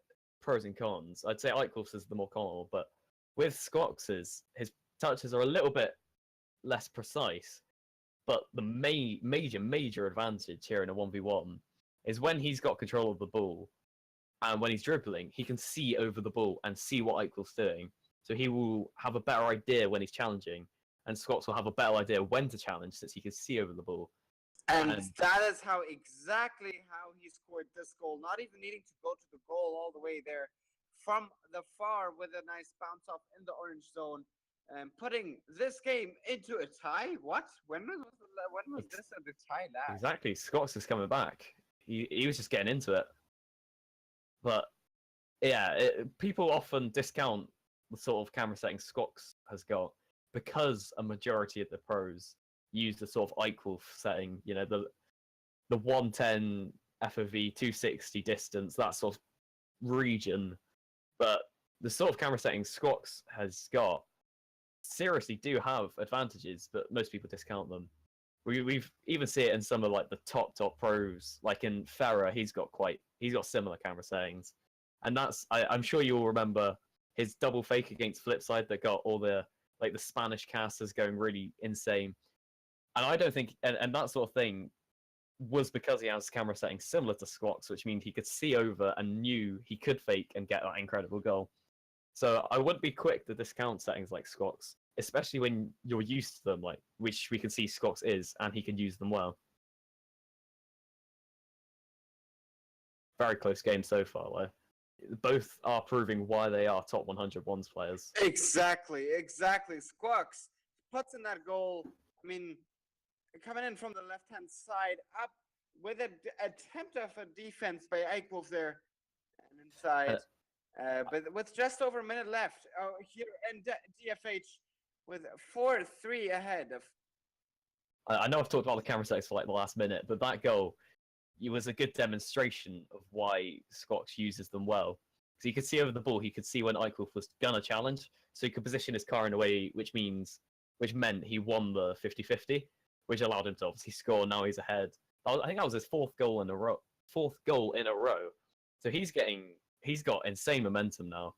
pros and cons. I'd say Eichwolf's is the more common, but with Squawks's, his touches are a little bit less precise. But the major advantage here in a 1v1 is when he's got control of the ball and when he's dribbling, he can see over the ball and see what Eichwolf's doing. So he will have a better idea when he's challenging, and Squawks will have a better idea when to challenge since he can see over the ball. And that is exactly how he scored this goal, not even needing to go to the goal all the way there from the far with a nice bounce off in the orange zone. Putting this game into a tie? What? When was this a tie last? Exactly. Squawks is coming back. He was just getting into it. But yeah, people often discount the sort of camera settings Squawks has got because a majority of the pros use the sort of Eichwolf setting. You know, the 110 FOV, 260 distance, that sort of region. But the sort of camera settings Squawks has got seriously do have advantages, but most people discount them. We've even see it in some of the top pros, like in Ferrer. He's got similar camera settings, and I'm sure you'll remember his double fake against Flipside that got all the Spanish casters going really insane. And I don't think and that sort of thing was because he has camera settings similar to Squawks, which means he could see over and knew he could fake and get that incredible goal. So I wouldn't be quick to discount settings like Squawks, especially when you're used to them, which we can see Squawks is, and he can use them well. Very close game so far, though. Both are proving why they are top 100 ones players. Exactly. Squawks puts in that goal. I mean, coming in from the left-hand side, up with an attempt of a defense by Eichwolf there, and inside. But with just over a minute left here, and DFH with 4-3 ahead of. I know I've talked about the camera settings for the last minute, but that goal, it was a good demonstration of why Squawks uses them well. Because he could see over the ball, he could see when Eichwolf was gonna challenge, so he could position his car in a way which meant he won the 50-50, which allowed him to obviously score. Now he's ahead. I think that was his fourth goal in a row. So he's got insane momentum now,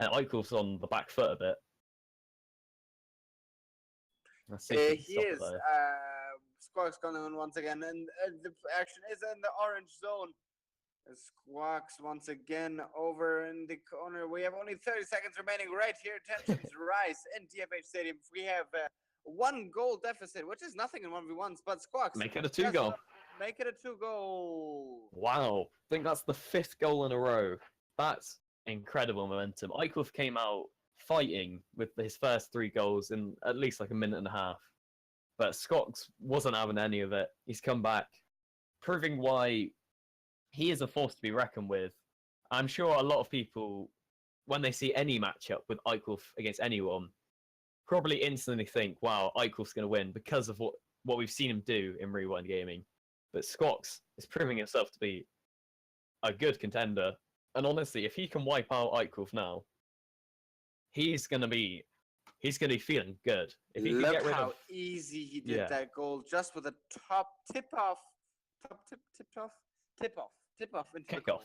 and Eichwolf's on the back foot a bit. He is. Squawks going on once again, and the action is in the orange zone. Squawks once again over in the corner. We have only 30 seconds remaining right here. Tensions rise in DFH Stadium. We have one goal deficit, which is nothing in 1v1s, but Squawks. Make it a 2-goal. Make it a 2-goal. Wow. I think that's the 5th goal in a row. That's incredible momentum. Eichhoff came out fighting with his first 3 goals in at least like a minute and a half. But Squawks wasn't having any of it. He's come back, proving why he is a force to be reckoned with. I'm sure a lot of people, when they see any matchup with Eichhoff against anyone, probably instantly think, wow, Eichhoff's going to win because of what we've seen him do in Rewind Gaming. But Squawks is proving himself to be a good contender. And honestly, if he can wipe out Eichhoff now, he's going to be feeling good. If he can get rid of easy he did that goal just with a tip off into kickoff,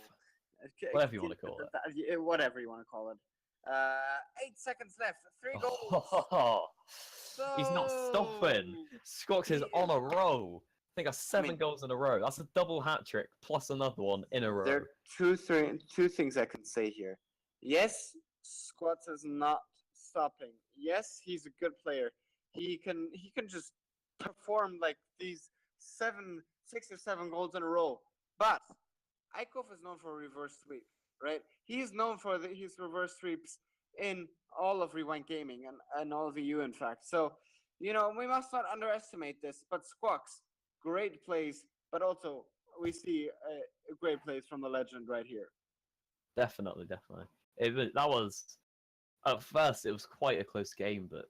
whatever you want to call it. Whatever you want to call it. 8 seconds left. 3 goals. He's not stopping. Squawks is on a roll. I think that's 7 goals in a row. That's a double hat trick plus another one in a row. There are two things I can say here. Yes, Squawks is not stopping. Yes, he's a good player. He can just perform like these 6 or 7 goals in a row. But Eichhoff is known for a reverse sweep, right? He's known for his reverse sweeps in all of Rewind Gaming and all VU, in fact. So, we must not underestimate this. But Squawks, great plays, but also we see great plays from the legend right here. Definitely. That was, at first, it was quite a close game, but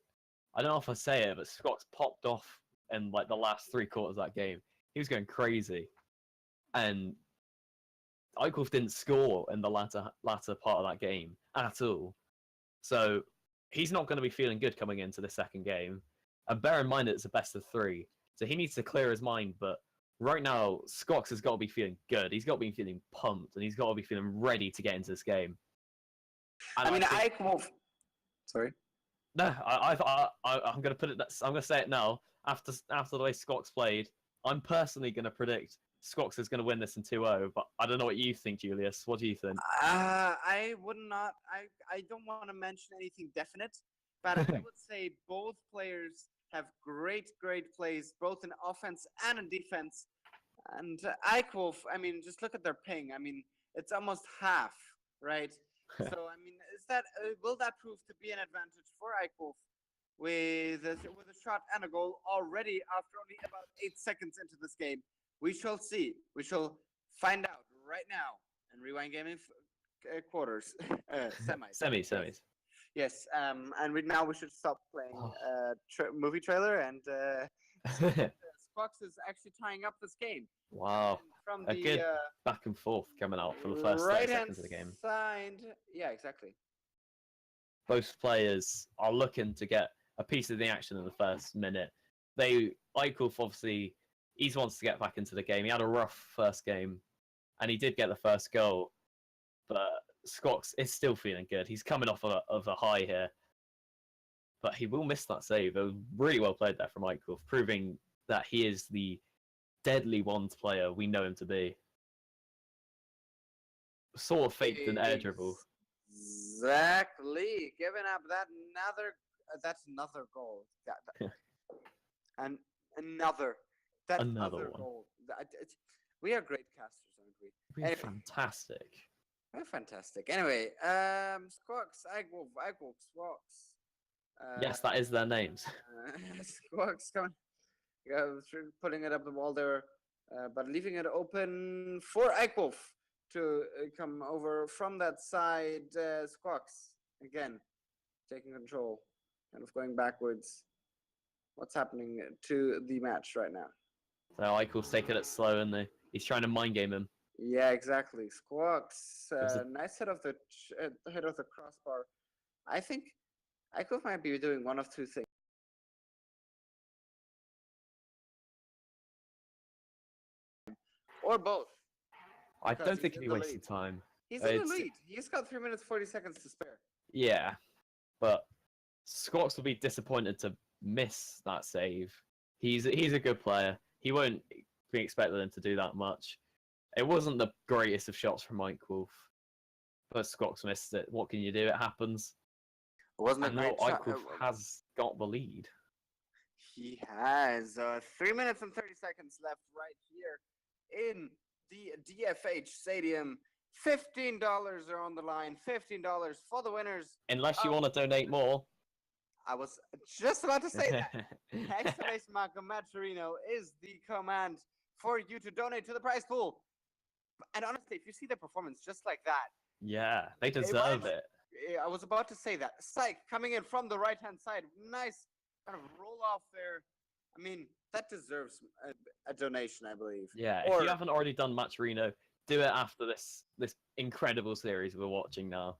I don't know if I say it, but Squawks popped off in like the last 3 quarters of that game. He was going crazy. And Eichhoff didn't score in the latter part of that game at all. So he's not going to be feeling good coming into the second game. And bear in mind it's a best of 3. So he needs to clear his mind. But right now, Squawks has got to be feeling good. He's got to be feeling pumped. And he's got to be feeling ready to get into this game. And Eichhoff... Sorry? No, I'm going to put it... I'm going to say it now. After the way Squawks played, I'm personally going to predict Squawks is going to win this in 2-0, but I don't know what you think, Julius. What do you think? I would not. I don't want to mention anything definite, but I would say both players have great plays, both in offense and in defense. And Eichhoff, just look at their ping. It's almost half, right? So, will that prove to be an advantage for Eichhoff with a shot and a goal already after only about 8 seconds into this game? We shall see. We shall find out right now in Rewind Gaming quarters, semis. Yes. And now we should stop playing movie trailer, and Squawks is actually tying up this game. Wow. From a good back and forth coming out for the first 30 seconds of the game. Yeah, exactly. Both players are looking to get a piece of the action in the first minute. Eichhoff obviously. He wants to get back into the game. He had a rough first game, and he did get the first goal. But Squawks is still feeling good. He's coming off of a high here. But he will miss that save. It was really well played there from Eichhoff, proving that he is the deadly wands player we know him to be. Sort of faked an air dribble. Exactly. Giving up that's another goal. And another one. Goal. We are great casters, aren't we? We're fantastic. We're fantastic. Anyway, Squawks, Eichhoff, Squawks. Yes, that is their names. Squawks coming. Putting it up the wall there, but leaving it open for Eichhoff to come over from that side. Squawks, again, taking control, kind of going backwards. What's happening to the match right now? So Eichhoff's taking it slow, and he's trying to mind game him. Yeah, exactly. Squawks, nice hit of the crossbar. I think Eichhoff might be doing one of two things. Or both. I don't think he'll be wasting time. He's in the lead. He's got 3 minutes 40 seconds to spare. Yeah, but Squawks will be disappointed to miss that save. He's a good player. He won't be expecting him to do that much. It wasn't the greatest of shots from Mike Wolf, but Squawks missed it. What can you do? It happens. It wasn't a And now great shot. Eichwolf has got the lead. He has 3 minutes and 30 seconds left right here in the DFH Stadium. $15 are on the line. $15 for the winners. Unless you want to donate more. I was just about to say that. Exclamation mark Matcherino is the command for you to donate to the prize pool. And honestly, if you see the performance just like that. Yeah, they deserve it. I was about to say that. Psych coming in from the right-hand side. Nice kind of roll off there. I mean, that deserves a donation, I believe. Yeah, if you haven't already done Matcherino, do it after this incredible series we're watching now.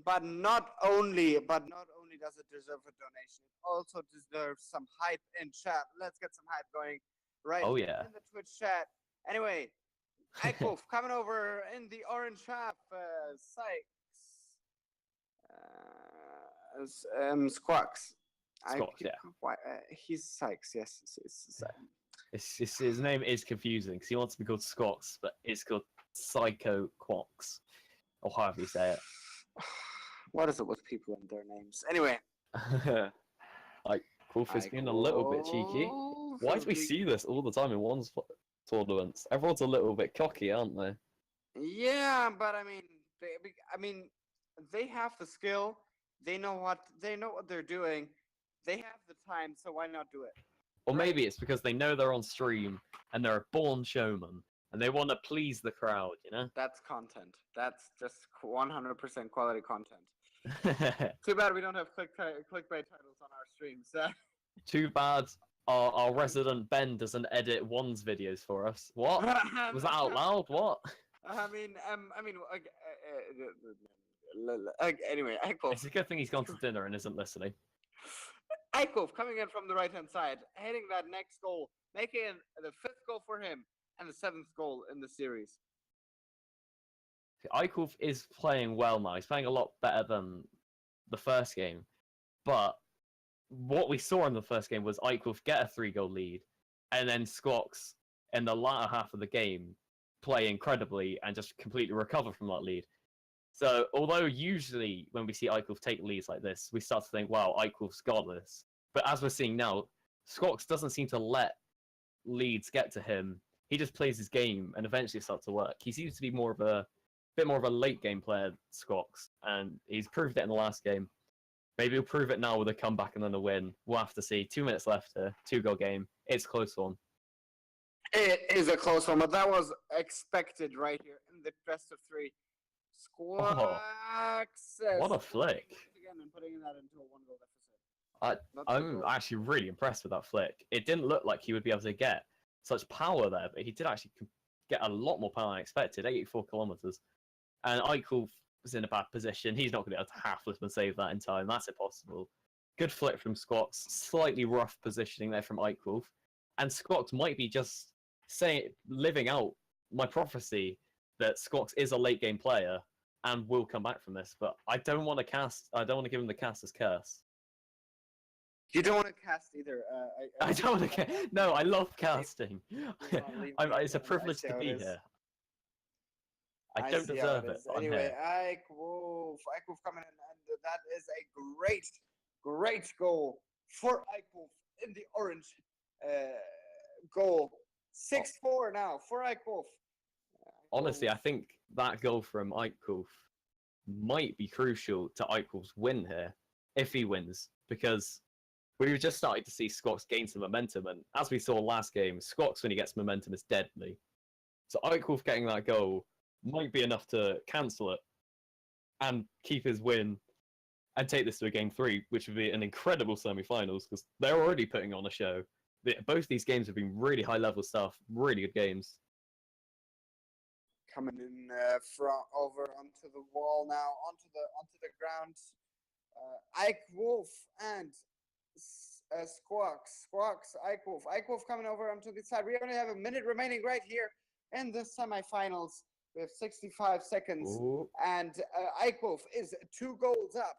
But not only does it deserve a donation, it also deserves some hype in chat. Let's get some hype going right in the Twitch chat. Anyway, Eichwolf coming over in the orange half. Sykes. Squawks, yeah. He's Sykes, yes. His name is confusing because he wants to be called Squawks, but it's called Psycho Quawks, or however you say it. What is it with people and their names? Anyway. Like, Wolf is being a little bit cheeky. Why do we see this all the time in one's tournaments? Everyone's a little bit cocky, aren't they? Yeah, but I mean, they have the skill. They know what they're doing. They have the time, so why not do it? Or maybe it's because they know they're on stream and they're a born showman and they want to please the crowd, you know? That's content. That's just 100% quality content. Too bad we don't have clickbait titles on our streams. Too bad our resident Ben doesn't edit one's videos for us. What? Was that out loud? What? Anyway, Eichwolf. It's a good thing he's gone to dinner and isn't listening. Eichwolf coming in from the right-hand side, heading that next goal, making the 5th goal for him and the 7th goal in the series. Eichwolf is playing well now. He's playing a lot better than the first game. But what we saw in the first game was Eichwolf get a 3-goal lead, and then Squawks in the latter half of the game play incredibly and just completely recover from that lead. So, although usually when we see Eichwolf take leads like this, we start to think, wow, Eichwolf's got this. But as we're seeing now, Squawks doesn't seem to let leads get to him. He just plays his game and eventually it starts to work. He seems to be a bit more of a late game player, Squawks, and he's proved it in the last game. Maybe he'll prove it now with a comeback and then a win. We'll have to see. 2 minutes left here, 2-goal game. It's a close one. It is a close one, but that was expected right here in the best of 3. Squawks. What a flick. Again, and putting that into a 1-goal deficit. I'm actually really impressed with that flick. It didn't look like he would be able to get such power there, but he did actually get a lot more power than I expected, 84 kilometers. And Eichwolf was in a bad position. He's not going to be able to half lift and save that in time. That's impossible. Good flick from Squawks. Slightly rough positioning there from Eichwolf. And Squawks might be just living out my prophecy that Squawks is a late game player and will come back from this. But I don't want to give him the cast as curse. You don't want to cast either. I don't want to. No, I love casting. It's a privilege to be here. I don't deserve it. Anyway, Eichwolf coming in, and that is a great goal for Eichwolf in the orange goal. 6-4 now for Eichwolf. Honestly, I think that goal from Eichwolf might be crucial to Eichwolf's win here, if he wins, because we were just starting to see Squawks gain some momentum, and as we saw last game, Squawks, when he gets momentum, is deadly. So Eichwolf getting that goal might be enough to cancel it and keep his win and take this to a game 3, which would be an incredible semi-finals, because they're already putting on a show. Both these games have been really high-level stuff, really good games. Coming in over onto the wall now, onto the ground. Eichwolf and Squawks, Eichwolf. Eichwolf coming over onto the side. We only have a minute remaining right here in the semifinals. We have 65 seconds. Ooh. And Eichwolf is 2 goals up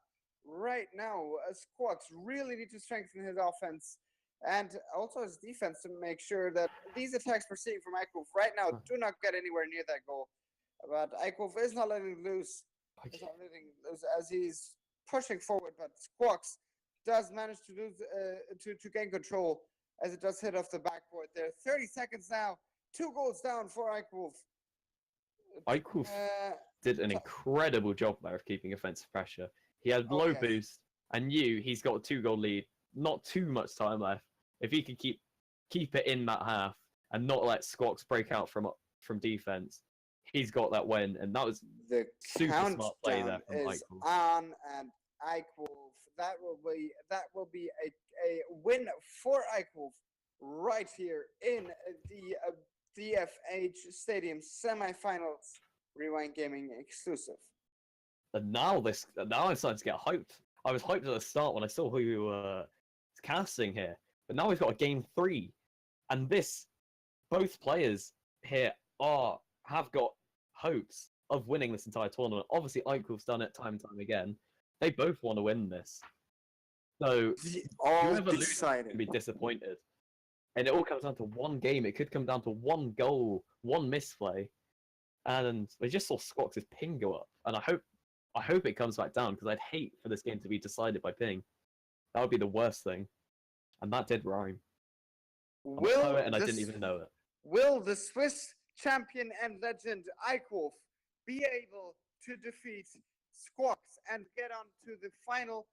right now. Squawks really need to strengthen his offense. and also his defense to make sure that these attacks we're seeing from Eichwolf right now do not get anywhere near that goal. But Eichwolf is not letting loose. Is not letting loose as he's pushing forward, but Squawks does manage to lose to gain control as it does hit off the backboard there. 30 seconds now. 2 goals down for Eichwolf. Eichwolf did an incredible job there of keeping offensive pressure. He had low boost and knew he's got a 2-goal lead. Not too much time left. If he could keep it in that half and not let Squawks break out from defense, he's got that win. And that was the super smart play there from is Eichwolf. On and Eichwolf. That will be a win for Eichwolf right here in the DFH Stadium semifinals. Rewind Gaming exclusive. And now I'm starting to get hyped. I was hyped at the start when I saw who you were casting here, but now we've got a game 3, and both players here have got hopes of winning this entire tournament. Obviously, Eichwolf's done it time and time again. They both want to win this, so whoever loses can be disappointed. And it all comes down to one game. It could come down to one goal, one misplay, and we just saw Squawks' ping go up. And I hope it comes back down, because I'd hate for this game to be decided by ping. That would be the worst thing. And that did rhyme. I didn't even know it. Will the Swiss champion and legend Eichwolf be able to defeat Squawks and get on to the final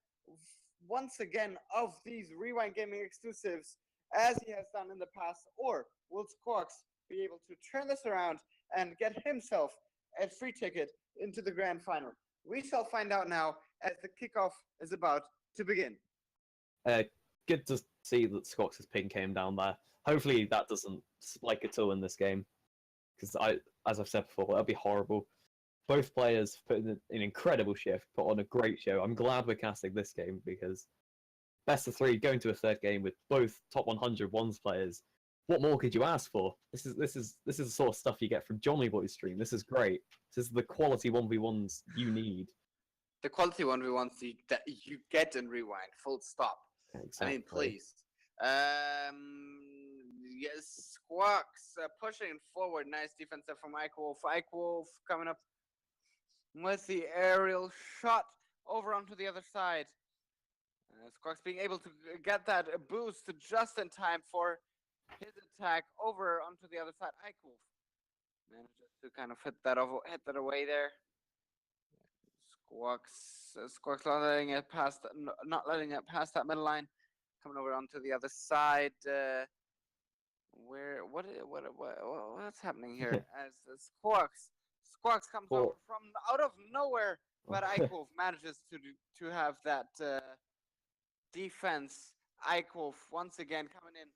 once again of these Rewind Gaming exclusives as he has done in the past? Or will Squawks be able to turn this around and get himself a free ticket into the grand final? We shall find out now as the kickoff is about to begin. Good to see that Squawks' ping came down there. Hopefully that doesn't spike at all in this game, because as I've said before, that'd be horrible. Both players put in an incredible shift, put on a great show. I'm glad we're casting this game, because best of 3 going to a third game with both top 100 ones players. What more could you ask for? This is the sort of stuff you get from Johnny Boy's stream. This is great. This is the quality 1v1s you need. The quality 1v1s that you get in Rewind. Full stop. Exactly. I mean, please. Yes, Squawks pushing forward. Nice defense there from Eichwolf. Eichwolf coming up with the aerial shot over onto the other side. Squawks being able to get that boost just in time for his attack over onto the other side. Eichwolf manages to kind of hit that away there. Squawks not letting it past that middle line. Coming over onto the other side. What's happening here? As Squawks comes over from out of nowhere, but Eichwolf manages to have that defense. Eichwolf once again coming in.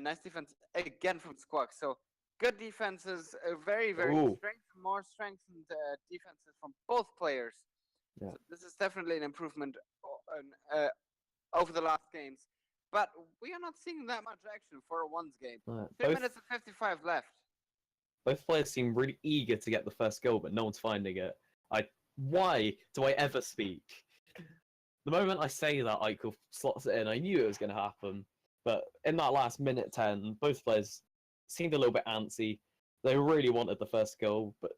Nice defense again from Squawks. So good defenses, very more strengthened defenses from both players. Yeah. So this is definitely an improvement over the last games. But we are not seeing that much action for a ones game. 3 minutes and 55 left. Both players seem really eager to get the first goal, but no one's finding it. Why do I ever speak? The moment I say that, Eichwolf slots it in. I knew it was going to happen. But in that last minute 10, both players seemed a little bit antsy. They really wanted the first goal, but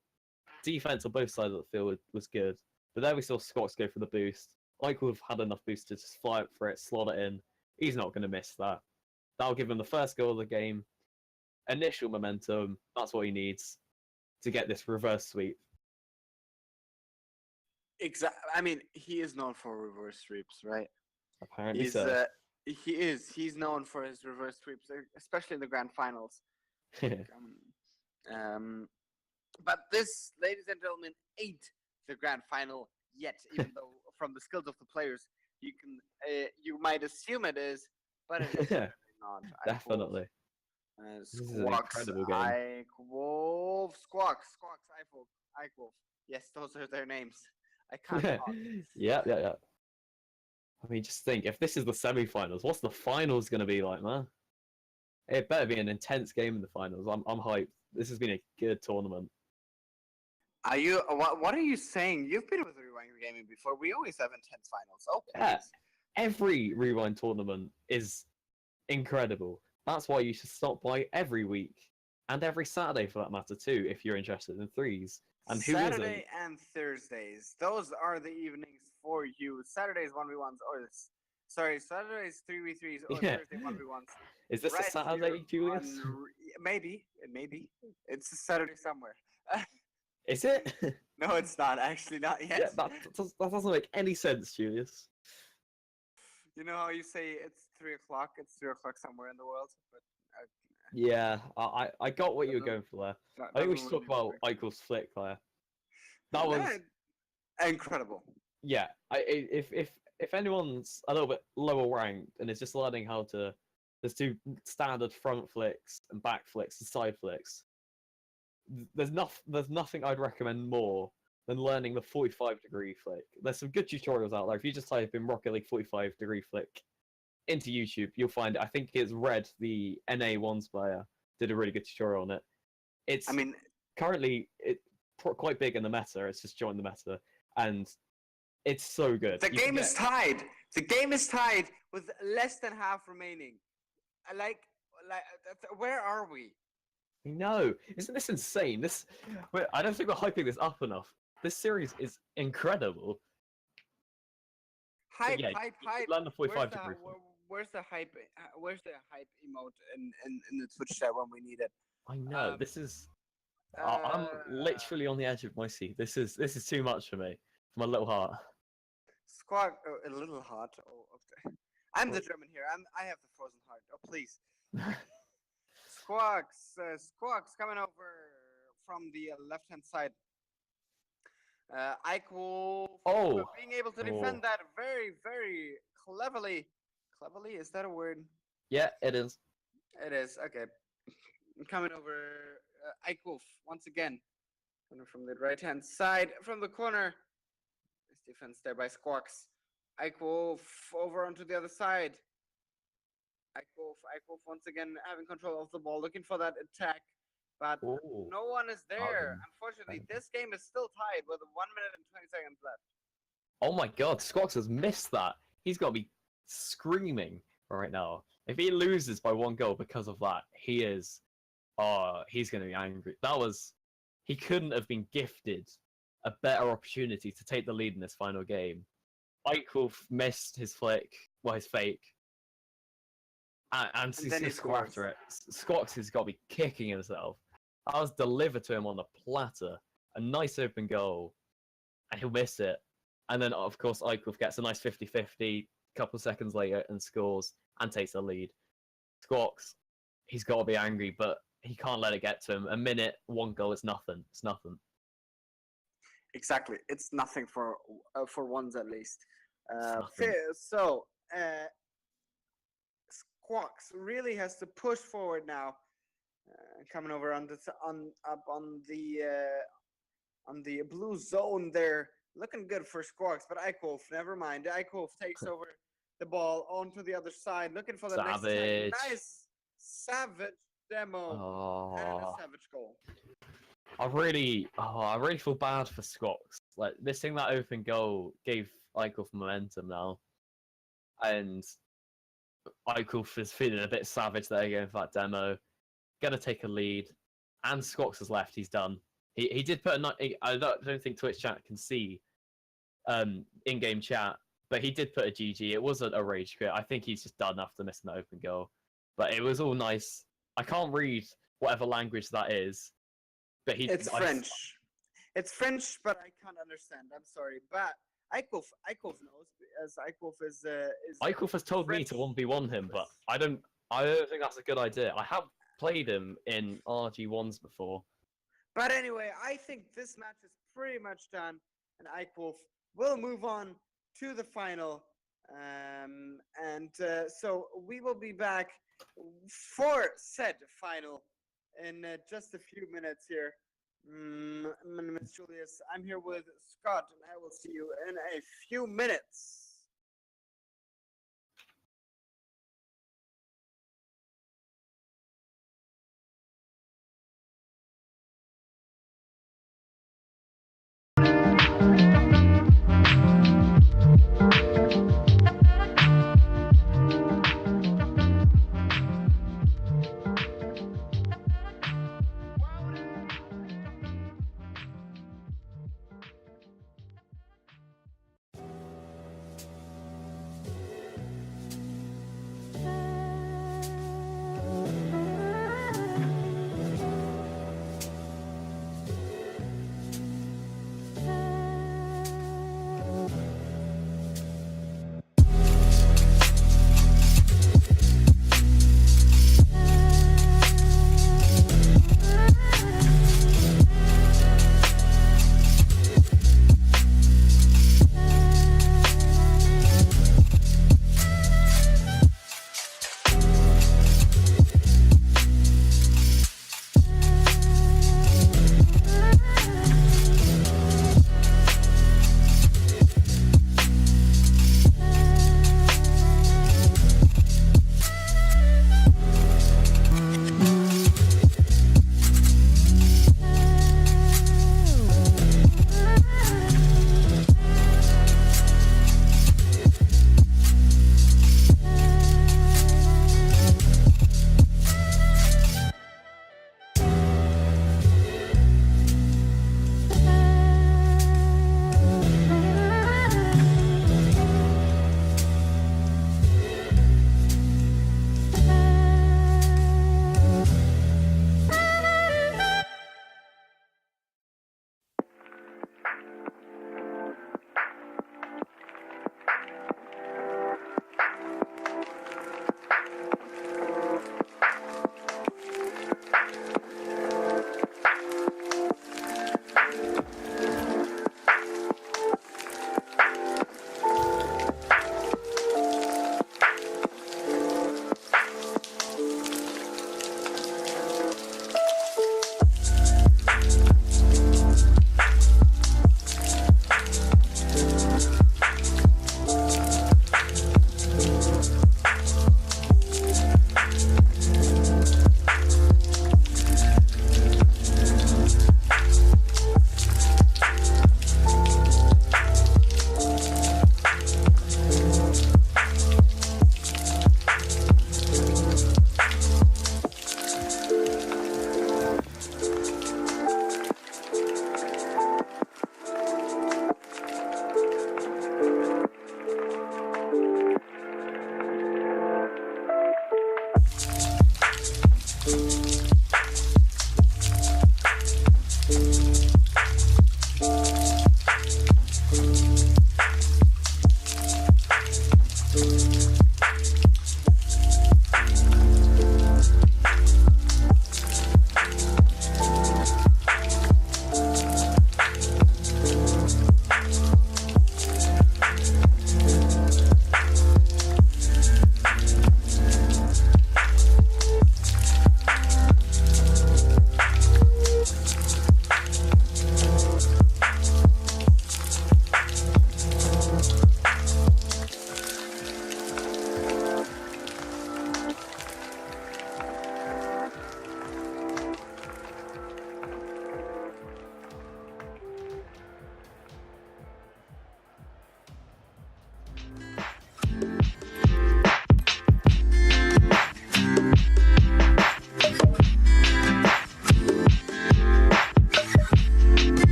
defense on both sides of the field was good. But there we saw Squawks go for the boost. Eichwolf had enough boost to just fly up for it, slot it in. He's not going to miss that. That'll give him the first goal of the game. Initial momentum. That's what he needs to get this reverse sweep. Exactly. I mean, he is known for reverse sweeps, right? Apparently so. He is. He's known for his reverse sweeps, especially in the grand finals. But this, ladies and gentlemen, ain't the grand final yet, even though from the skills of the players, you might assume it is, but it is not. Definitely. This is an incredible game. Eichwolf, Squawks, Eichwolf. Yes, those are their names. I can't talk. Yeah. I mean, just think, if this is the semi-finals, what's the finals going to be like, man? It better be an intense game in the finals. I'm hyped. This has been a good tournament. Are you? What are you saying? You've been with Rewind Gaming before. We always have intense finals. Oh, yeah. Every Rewind tournament is incredible. That's why you should stop by every week and every Saturday for that matter too, if you're interested in threes. And who isn't? Saturday and Thursdays. Those are the evenings for you. Saturdays 1v1s or Saturdays 3v3s or Yeah. Thursday 1v1s. Is this a Right Saturday, here Julius? Maybe. It's a Saturday somewhere. Is it? No, it's not. Actually, not yet. Yeah, that doesn't make any sense, Julius. You know how you say it's 3 o'clock? It's 3 o'clock somewhere in the world. But Yeah, I got what you were going for there. I think we should talk about Eichel's flick there. That was incredible. Yeah. If anyone's a little bit lower ranked and is just learning how to just do standard front flicks and back flicks and side flicks, there's nothing I'd recommend more than learning the 45-degree flick. There's some good tutorials out there. If you just type in Rocket League 45-degree flick into YouTube, you'll find it. I think it's Red, the NA1s player, did a really good tutorial on it. Currently quite big in the meta. It's just joined the meta, and it's so good. The game is tied. The game is tied with less than half remaining. Where are we? No, isn't this insane? I don't think we're hyping this up enough. This series is incredible. Hype. Learn the 45-degree. Where's the hype? Where's the hype emote in the Twitch chat when we need it? I know this is. I'm literally on the edge of my seat. This is too much for me, for my little heart. Squawk, a little heart. Oh, okay. I'm the German here. I have the frozen heart. Oh, please. Squawks coming over from the left-hand side. Eichel being able to defend that very, very cleverly. Cleverly, is that a word? Yeah, it is. It is, okay. Coming over, Eichel once again. Coming from the right-hand side, from the corner. Nice defense there by Squawks. Eichel over onto the other side. Eichel once again having control of the ball, looking for that attack, but no one is there. Unfortunately, this game is still tied with 1 minute and 20 seconds left. Oh my god, Squawks has missed that. He's got to be screaming right now. If he loses by 1 goal because of that, he's going to be angry. He couldn't have been gifted a better opportunity to take the lead in this final game. Eichel missed his flick, his fake. And then he's go after it. Squawks has got to be kicking himself. That was delivered to him on a platter. A nice open goal. And he'll miss it. And then, of course, Eichel gets a nice 50-50 a couple of seconds later and scores and takes the lead. Squawks, he's got to be angry, but he can't let it get to him. A minute, 1 goal is nothing. It's nothing. Exactly. It's nothing for ones at least. Squawks really has to push forward now. Coming over on the blue zone there, looking good for Squawks. But Eichel, never mind. Eichel takes over the ball onto the other side, looking for the next nice savage demo and a savage goal. I really feel bad for Squawks. Like missing that open goal gave Eichel momentum now, and Eichel is feeling a bit savage there again for that demo. Gonna take a lead, and Squawks has left. He's done. He did put I don't think Twitch chat can see in-game chat, but he did put a GG. It wasn't a rage quit. I think he's just done after missing the open goal. But it was all nice. I can't read whatever language that is, but it's French. It's French, but I can't understand. I'm sorry, but Eichel knows, as Eichel is. Eichel has told me to 1v1 him, but I don't think that's a good idea. I have played him in RG1s before. But anyway, I think this match is pretty much done, and Eichel will move on to the final. So we will be back for said final in just a few minutes here. My name is Julius. I'm here with Scott, and I will see you in a few minutes.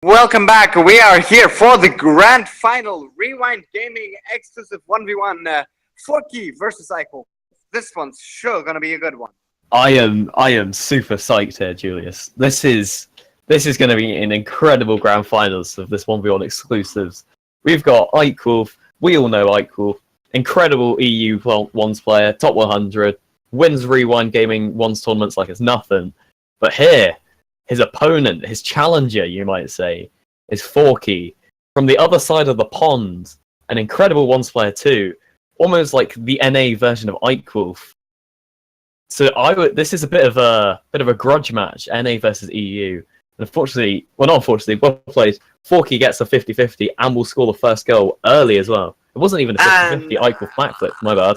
Welcome back. We are here for the grand final Rewind Gaming exclusive 1v1 Forky versus Ico. This one's sure gonna be a good one. I am super psyched here, Julius. This is going to be an incredible grand finals of this 1v1 exclusives. We've got Eichwolf. We all know Eichwolf. Incredible EU ones player, top 100, wins Rewind Gaming ones tournaments like it's nothing. But here, his opponent, his challenger, you might say, is Forky. From the other side of the pond, an incredible ones player too. Almost like the NA version of Eichwolf. So this is a bit of a grudge match, NA versus EU. And unfortunately, well not unfortunately, well played. Forky gets a 50-50 and will score the first goal early as well. It wasn't even a 50-50 Eichwolf backflip, my bad.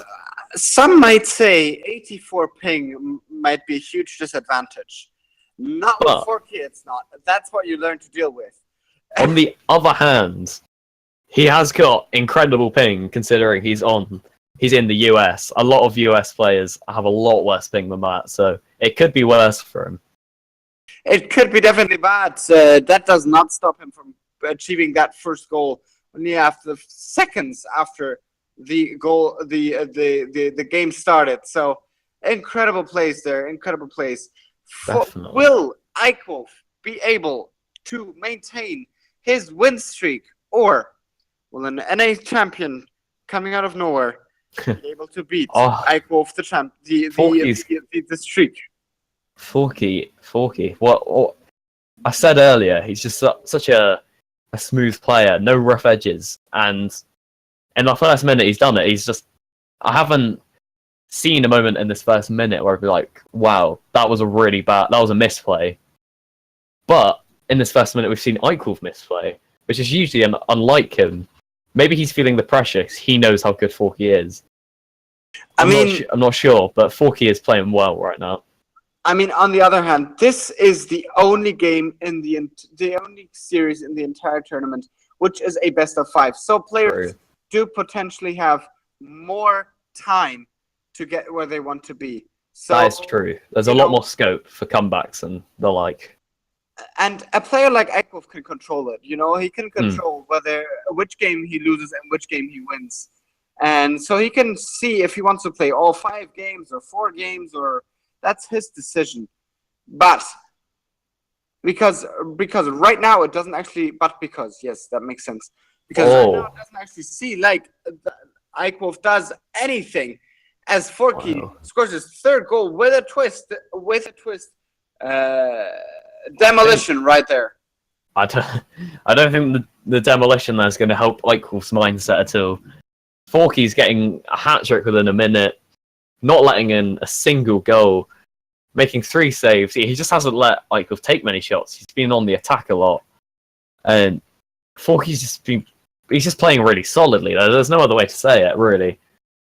Some might say 84 ping might be a huge disadvantage. Not with Forky, it's not. That's what you learn to deal with. On the other hand, he has got incredible ping considering he's in the US. A lot of US players have a lot worse ping than that, so it could be worse for him. It could be definitely bad. That does not stop him from achieving that first goal only after seconds after the goal, the game started. So incredible plays there, incredible plays. Will Eichwolf be able to maintain his win streak, or will an NA champion coming out of nowhere be able to beat Eichwolf the streak? Forky. What I said earlier, he's just such a smooth player, no rough edges, and in the first minute he's done it. I haven't seen a moment in this first minute where I'd be like, wow, that was a misplay. But in this first minute, we've seen Eichwolf misplay, which is usually unlike him. Maybe he's feeling the pressure because he knows how good Forky is. I'm not sure, but Forky is playing well right now. I mean, on the other hand, this is the only game in the only series in the entire tournament which is a best of 5. So players do potentially have more time to get where they want to be. So, that is true. There's a lot more scope for comebacks and the like. And a player like Eichwolf can control it. You know, he can control which game he loses and which game he wins. And so he can see if he wants to play all 5 games or 4 games, or that's his decision. But because right now it doesn't actually, yes, that makes sense. Because right now it doesn't actually see like Eichwolf does anything. As Forky scores his 3rd goal with a twist, demolition right there. I don't think the demolition there is going to help Eichwolf's mindset at all. Forky's getting a hat-trick within a minute, not letting in a single goal, making 3 saves. He just hasn't let Eichwolf take many shots. He's been on the attack a lot. And Forky's just playing really solidly. There's no other way to say it, really.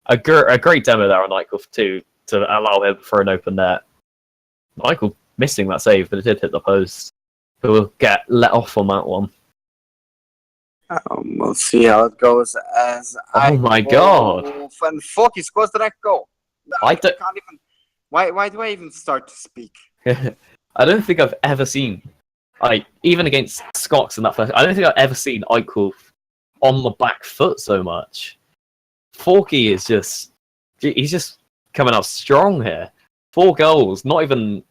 A great demo there on Eichwolf too, to allow him for an open net. Eichwolf missing that save, but it did hit the post. But we'll get let off on that one. We'll see how it goes as Oh my god. And Forky scores the next goal. I can't even. Why do I even start to speak? I don't think I've ever seen, like, even against Scots in that first, I don't think I've ever seen Eichel on the back foot so much. Forky is he's just coming out strong here. 4 goals, not even,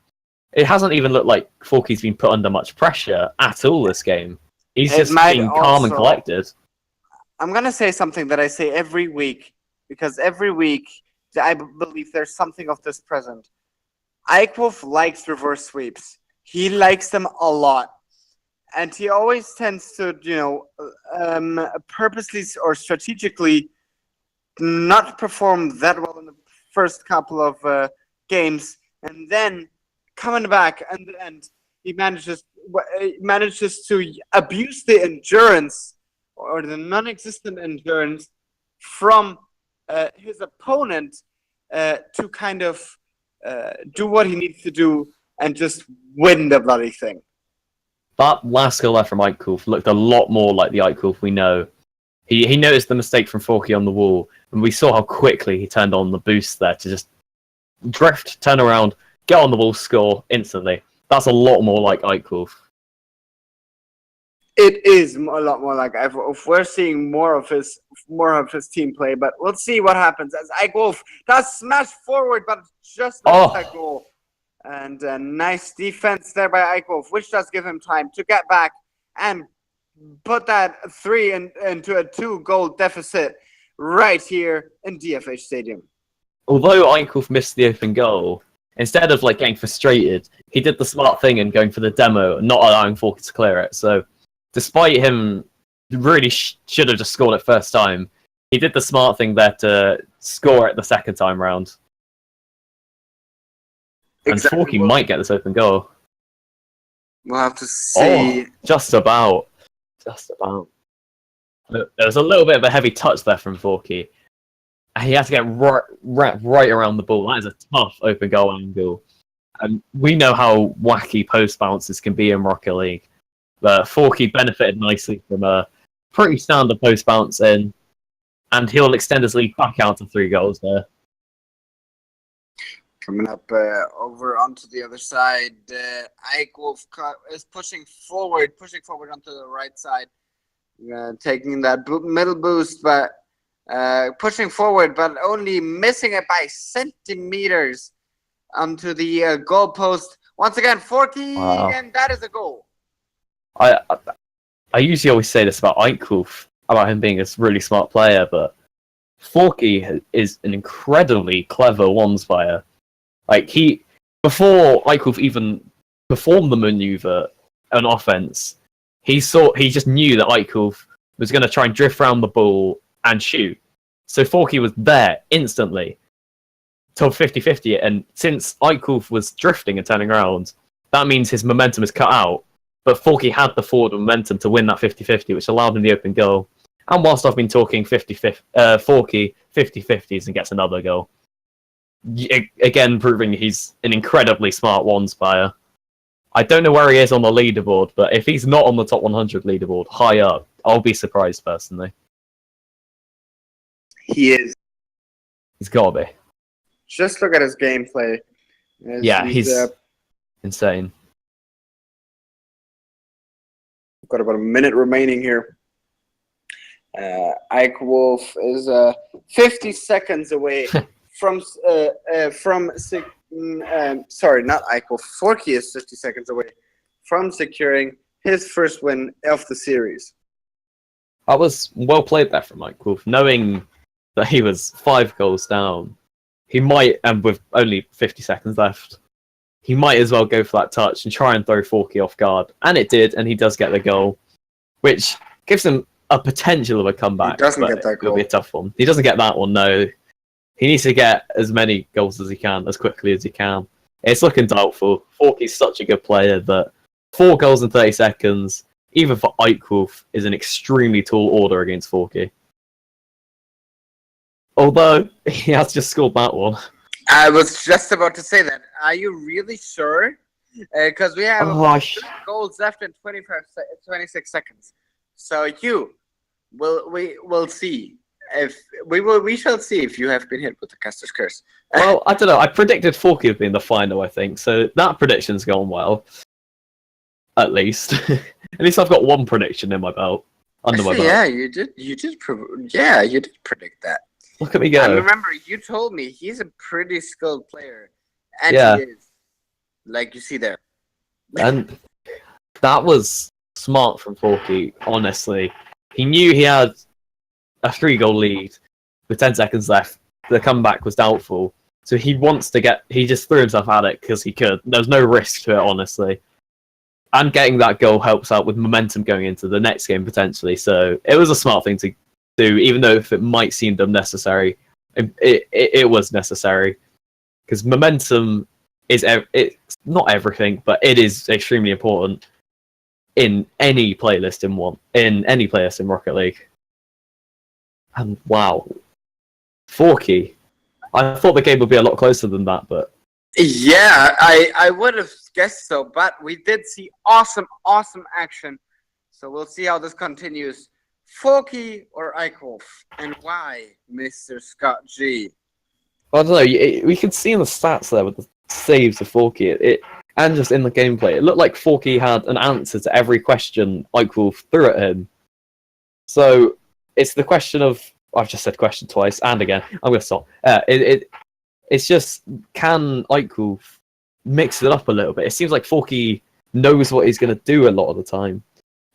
it hasn't even looked like Forky's been put under much pressure at all this game. He's just been calm and collected. I'm going to say something that I say every week, because every week I believe there's something of this present. Eichwolf likes reverse sweeps. He likes them a lot. And he always tends to, purposely or strategically not perform that well in the first couple of games. And then coming back and he manages to abuse the endurance or the non-existent endurance from his opponent to kind of do what he needs to do and just win the bloody thing. That last goal there from Eichwolf looked a lot more like the Eichwolf we know. He noticed the mistake from Forky on the wall, and we saw how quickly he turned on the boost there to just drift, turn around, get on the wall, score instantly. That's a lot more like Eichwolf. It is a lot more like Eichwolf. We're seeing more of his team play, but we'll see what happens as Eichwolf does smash forward, but just missed that goal. And a nice defense there by Eichwolf, which does give him time to get back and put that 3 into a 2-goal deficit right here in DFH Stadium. Although Eichwolf missed the open goal, instead of getting frustrated, he did the smart thing and going for the demo and not allowing Forky to clear it. So despite him really should have just scored it first time, he did the smart thing there to score it the second time round. Exactly. And Forky might get this open goal. We'll have to see. Oh, just about. There was a little bit of a heavy touch there from Forky. He had to get right around the ball. That is a tough open goal angle. And we know how wacky post bounces can be in Rocket League. But Forky benefited nicely from a pretty standard post bounce in, and he'll extend his lead back out to 3 goals there. Coming up over onto the other side, Eichwolf is pushing forward onto the right side, taking that middle boost, but pushing forward, but only missing it by centimeters onto the goal post. Once again, Forky, and that is a goal. I usually always say this about Eichwolf, about him being a really smart player, but Forky is an incredibly clever wands buyer. Before Eichwolf even performed the maneuver on offense, he just knew that Eichwolf was going to try and drift around the ball and shoot. So Forky was there instantly till 50-50, and since Eichwolf was drifting and turning around, that means his momentum is cut out. But Forky had the forward momentum to win that 50-50, which allowed him the open goal. And whilst I've been talking Forky 50-50s and gets another goal. Again, proving he's an incredibly smart wands buyer. I don't know where he is on the leaderboard, but if he's not on the top 100 leaderboard, high up, I'll be surprised personally. He is. He's got to be. Just look at his gameplay. He's insane. Got about a minute remaining here. Eichwolf is 50 seconds away from sorry, not Eichwolf. Forky is 50 seconds away from securing his first win of the series. That was well played there from Eichwolf, knowing that he was 5 goals down. He might, and with only 50 seconds left, he might as well go for that touch and try and throw Forky off guard. And it did, and he does get the goal, which gives him a potential of a comeback. He doesn't get that goal. It'll be a tough one. He doesn't get that one, no. He needs to get as many goals as he can, as quickly as he can. It's looking doubtful. Forky's such a good player that 4 goals in 30 seconds, even for Eichwolf, is an extremely tall order against Forky. Although, he has just scored that one. I was just about to say that. Are you really sure because we have Oh, 3 goals left in 26 seconds. So we will see if we shall see if you have been hit with the caster's curse. well, I don't know. I predicted Forky would be in the final, I think, so that prediction's gone well. At least. At least I've got one prediction in my belt. Under my belt. Yeah, you did. You did predict that. Look at me go. I remember you told me he's a pretty skilled player, and Yeah. he is. Like you see there. And that was smart from Forky, honestly. He knew he had a 3-goal lead with 10 seconds left. The comeback was doubtful. So he just threw himself at it because he could. There was no risk to it, honestly. And getting that goal helps out with momentum going into the next game, potentially. So it was a smart thing to do, even though if it might seem unnecessary, it was necessary. Because momentum it's not everything, but it is extremely important in any playlist in any playlist in Rocket League. And wow, Forky. I thought the game would be a lot closer than that, but Yeah, I would have guessed so, but we did see awesome action. So we'll see how this continues. Forky or Eichhoff, and why, Mr. Scott G? I don't know. We could see in the stats there with the saves of Forky, and just in the gameplay, it looked like Forky had an answer to every question Eichhoff threw at him. So it's the question of I've just said question twice and again. I'm gonna stop. It's just, can Eichhoff mix it up a little bit? It seems like Forky knows what he's going to do a lot of the time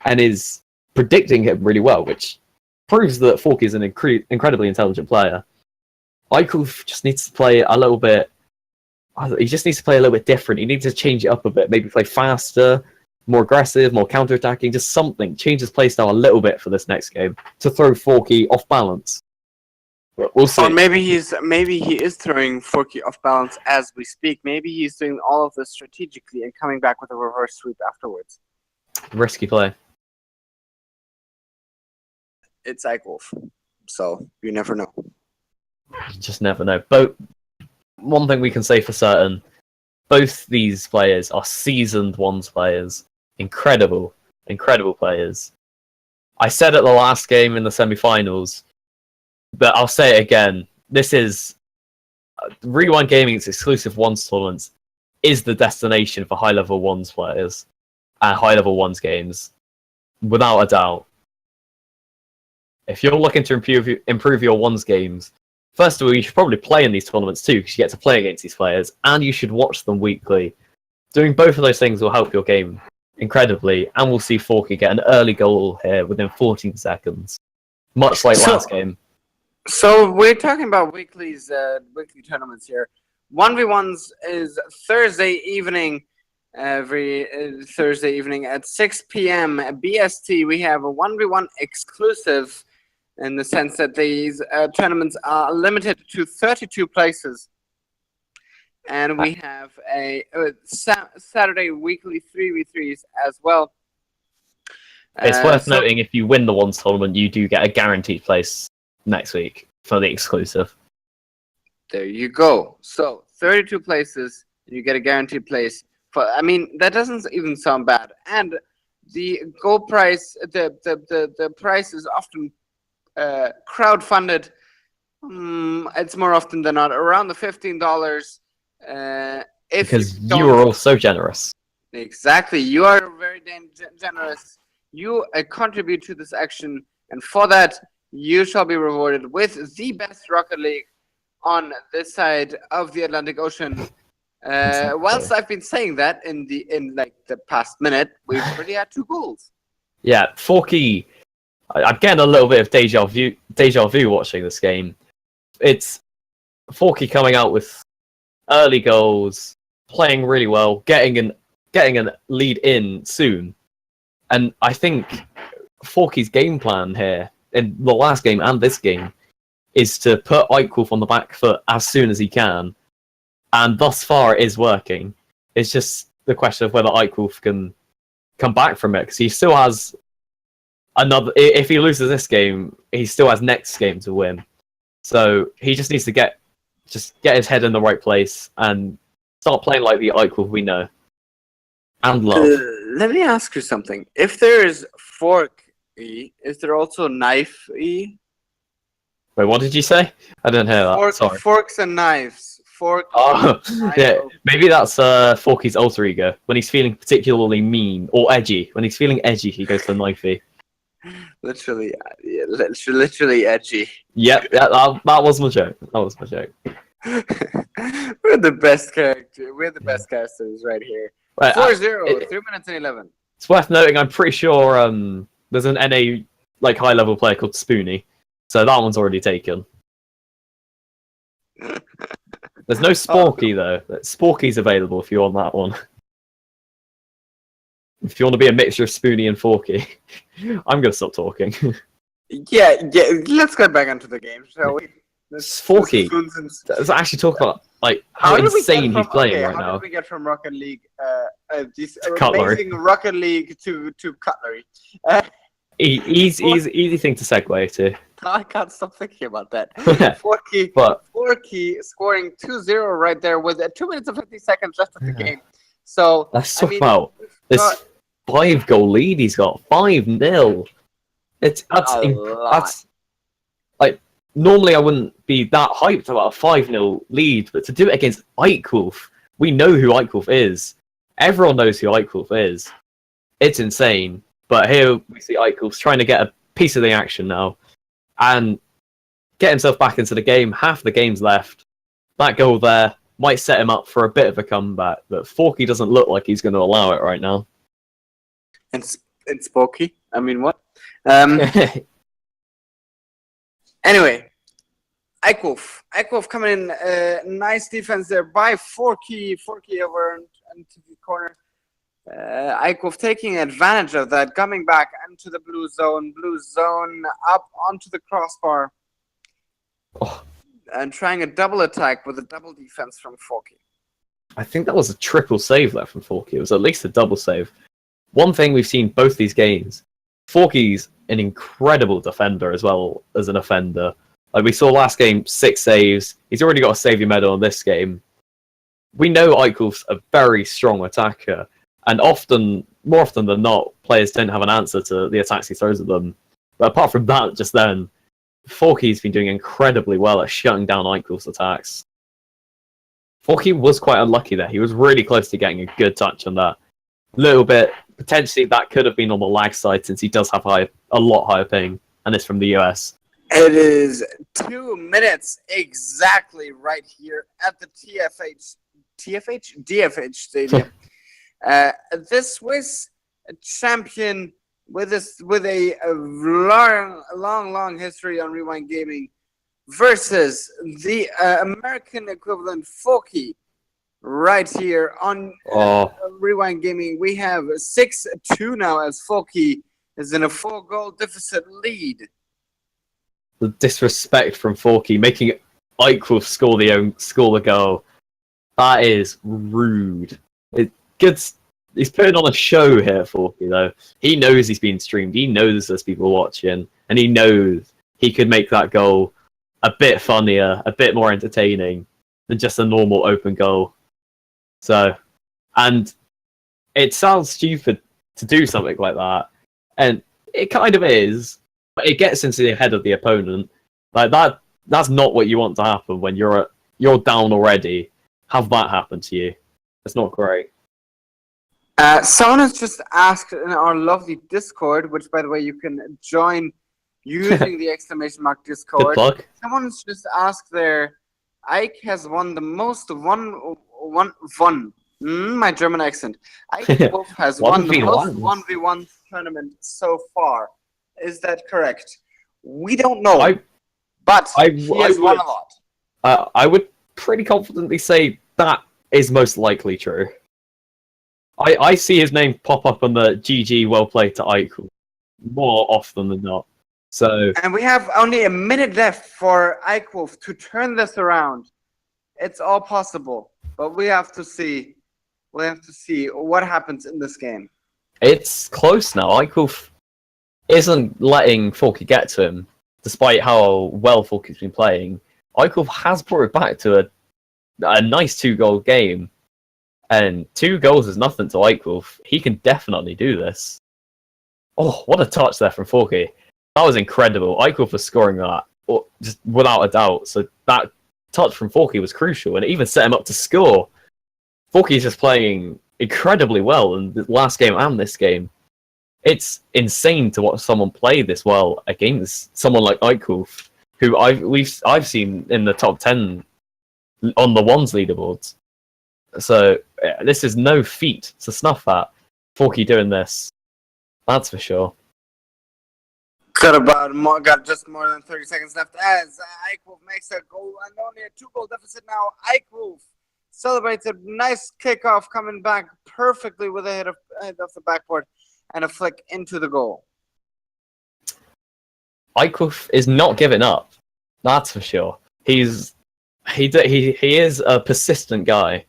and is predicting him really well, which proves that Forky is an incredibly intelligent player. Eichhoff just needs to play a little bit... He just needs to play a little bit different. He needs to change it up a bit. Maybe play faster, more aggressive, more counter-attacking, just something. Change his playstyle a little bit for this next game to throw Forky off balance. We'll see. Or maybe he is throwing Forky off balance as we speak. Maybe he's doing all of this strategically and coming back with a reverse sweep afterwards. Risky play. It's Eichhoff, so you never know. You just never know. But one thing we can say for certain, both these players are seasoned ones players. Incredible players. I said at the last game in the semi-finals, but I'll say it again. This is Rewind Gaming's exclusive ones tournaments is the destination for high-level ones players and high-level ones games, without a doubt. If you're looking to improve your ones games, first of all, you should probably play in these tournaments too, because you get to play against these players, and you should watch them weekly. Doing both of those things will help your game incredibly, and we'll see Forky get an early goal here within 14 seconds, much like last game. So we're talking about weekly tournaments here. 1v1s is Thursday evening, every Thursday evening at 6 p.m. BST. We have a 1v1 exclusive in the sense that these tournaments are limited to 32 places. And we have a Saturday weekly 3v3s as well. It's worth noting, if you win the ones tournament, you do get a guaranteed place next week for the exclusive. There you go. So 32 places, you get a guaranteed place. That doesn't even sound bad. And the goal price, the price is often crowdfunded. It's more often than not around the $15. Because you are all so generous. Exactly. You are very generous. You contribute to this action, and for that, you shall be rewarded with the best Rocket League on this side of the Atlantic Ocean. Whilst I've been saying that in the past minute, we've already had 2 goals. Yeah, Forky. I'm getting a little bit of deja vu watching this game. It's Forky coming out with early goals, playing really well, getting a lead in soon, and I think Forky's game plan here in the last game and this game is to put Eichhoff on the back foot as soon as he can, and thus far it is working. It's just the question of whether Eichhoff can come back from it, because he still has another. If he loses this game, he still has next game to win. So he just needs to get his head in the right place and start playing like the Eichhoff we know. and love. Let me ask you something. If there is fork E, is there also knife E? Wait, what did you say? I didn't hear that. Sorry. Forks and knives. Fork. Oh, knife, yeah. Maybe that's Forky's alter ego. When he's feeling particularly mean or edgy. When he's feeling edgy, he goes to knifey. Literally, yeah, literally edgy. Yep, yeah, that was my joke. That was my joke. We're the best character. We're the best casters right here. Right, 4-0, 3 minutes and 11. It's worth noting. I'm pretty sure there's an NA like high level player called Spoonie, so that one's already taken. There's no Sporky though. Sporky's available if you want that one. If you want to be a mixture of Spoonie and Forky. I'm gonna stop talking. Yeah. Let's get back into the game, shall we? Forky. Let's actually talk about like how insane he's playing right now. How did we get from Rocket League, this Cutlery. amazing Rocket League to Cutlery? Easy thing to segue to. I can't stop thinking about that. Forky scoring 2-0 right there with 2 minutes and 50 seconds left of the game. So let's talk about this 5-goal lead he's got. 5-0. That's like normally I wouldn't be that hyped about a 5-0 lead, but to do it against Eichwolf, we know who Eichwolf is. Everyone knows who Eichwolf is. It's insane. But here we see Eichwolf's trying to get a piece of the action now and get himself back into the game. Half the game's left. That goal there might set him up for a bit of a comeback, but Forky doesn't look like he's going to allow it right now. And Spooky? I mean, what? Anyway, Eichwolf coming in. Nice defense there by Forky. Forky over into the corner. Eichwolf taking advantage of that, coming back into the blue zone up onto the crossbar, and trying a double attack with a double defense from Forky. I think that was a triple save there from Forky. It was at least a double save. One thing we've seen both these games, Forky's an incredible defender as well as an offender. Like we saw last game, 6 saves. He's already got a saviour medal in this game. We know Eichwolf's a very strong attacker. And more often than not, players don't have an answer to the attacks he throws at them. But apart from that, just then, Forky's been doing incredibly well at shutting down Eichwolf's attacks. Forky was quite unlucky there. He was really close to getting a good touch on that. A little bit, potentially that could have been on the lag side since he does have a lot higher ping, and it's from the US. It is 2 minutes exactly right here at the DFH Stadium. This Swiss champion with a long history on Rewind Gaming versus the American equivalent Forky right here on Rewind Gaming. We have 6-2 now as Forky is in a 4-goal deficit lead. The disrespect from Forky, making Eichwolf score the goal. That is rude. He's putting on a show here, Forky, though. He knows he's being streamed. He knows there's people watching. And he knows he could make that goal a bit funnier, a bit more entertaining than just a normal open goal. So, and it sounds stupid to do something like that. And it kind of is. But it gets into the head of the opponent. Like that's not what you want to happen when you're down already. Have that happen to you. It's not great. Someone has just asked in our lovely Discord, which, by the way, you can join using the exclamation mark Discord. Good plug. Someone's just asked there, Ike has won the most my German accent. Ike Wolf has won the most 1v1 tournament so far. Is that correct? We don't know, but he has won a lot. I would pretty confidently say that is most likely true. I see his name pop up on the GG well played to Eichel more often than not. So, and we have only a minute left for Eichwolf to turn this around. It's all possible, but we have to see. We have to see what happens in this game. It's close now. Eichwolf isn't letting Forky get to him, despite how well Forky's been playing. Eichwolf has brought it back to a nice 2-goal game. And 2 goals is nothing to Eichwolf. He can definitely do this. Oh, what a touch there from Forky. That was incredible. Eichwolf was scoring that just without a doubt. So that touch from Forky was crucial, and it even set him up to score. Forky is just playing incredibly well in the last game and this game. It's insane to watch someone play this well against someone like Eichwolf, who I've seen in the top 10 on the ones leaderboards. So this is no feat to snuff at. Forky doing this, that's for sure. Got just more than 30 seconds left as Eichwolf makes a goal and only a 2-goal deficit now. Eichwolf celebrates a nice kickoff, coming back perfectly with a hit of the backboard and a flick into the goal. Eichwolf is not giving up, that's for sure. He is a persistent guy,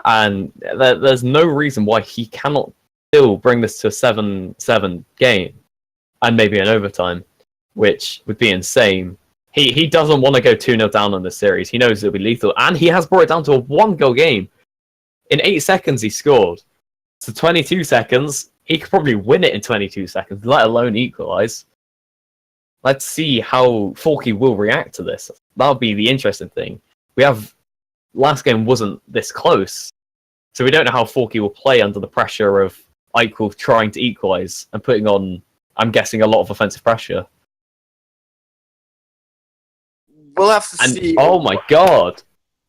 and there's no reason why he cannot still bring this to a 7-7 game. And maybe an overtime, which would be insane. He doesn't want to go 2-0 down on this series. He knows it'll be lethal. And he has brought it down to a 1-goal game. In 8 seconds, he scored. So 22 seconds, he could probably win it in 22 seconds, let alone equalise. Let's see how Forky will react to this. That'll be the interesting thing. Last game wasn't this close. So we don't know how Forky will play under the pressure of Eichwolf trying to equalise and putting on, I'm guessing, a lot of offensive pressure. We'll have to see. Oh my god!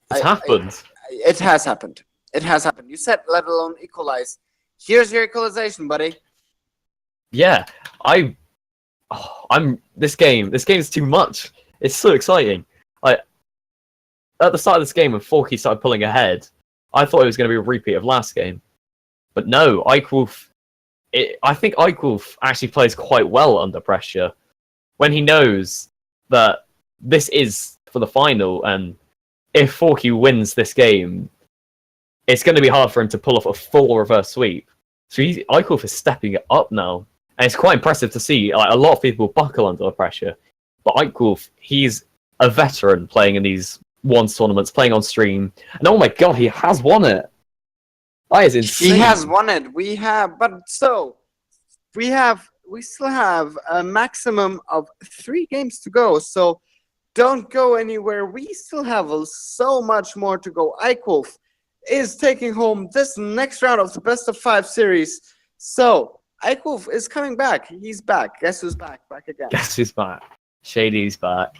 It's happened. It has happened. It has happened. You said let alone equalize. Here's your equalization, buddy. Yeah, this game is too much. It's so exciting. At the start of this game when Forky started pulling ahead, I thought it was going to be a repeat of last game. But no, Eichwolf, I think Eichwolf actually plays quite well under pressure when he knows that this is for the final, and if Forky wins this game, it's going to be hard for him to pull off a full reverse sweep. So Eichwolf is stepping it up now, and it's quite impressive to see. A lot of people buckle under the pressure, but Eichwolf, he's a veteran playing in these ones tournaments, playing on stream, and oh my god, he has won it. That is insane. He has won it. We still have a maximum of 3 games to go. So don't go anywhere. We still have so much more to go. Eichwolf is taking home this next round of the best of 5 series. So Eichwolf is coming back. He's back. Guess who's back? Back again. Guess who's back? Shady's back.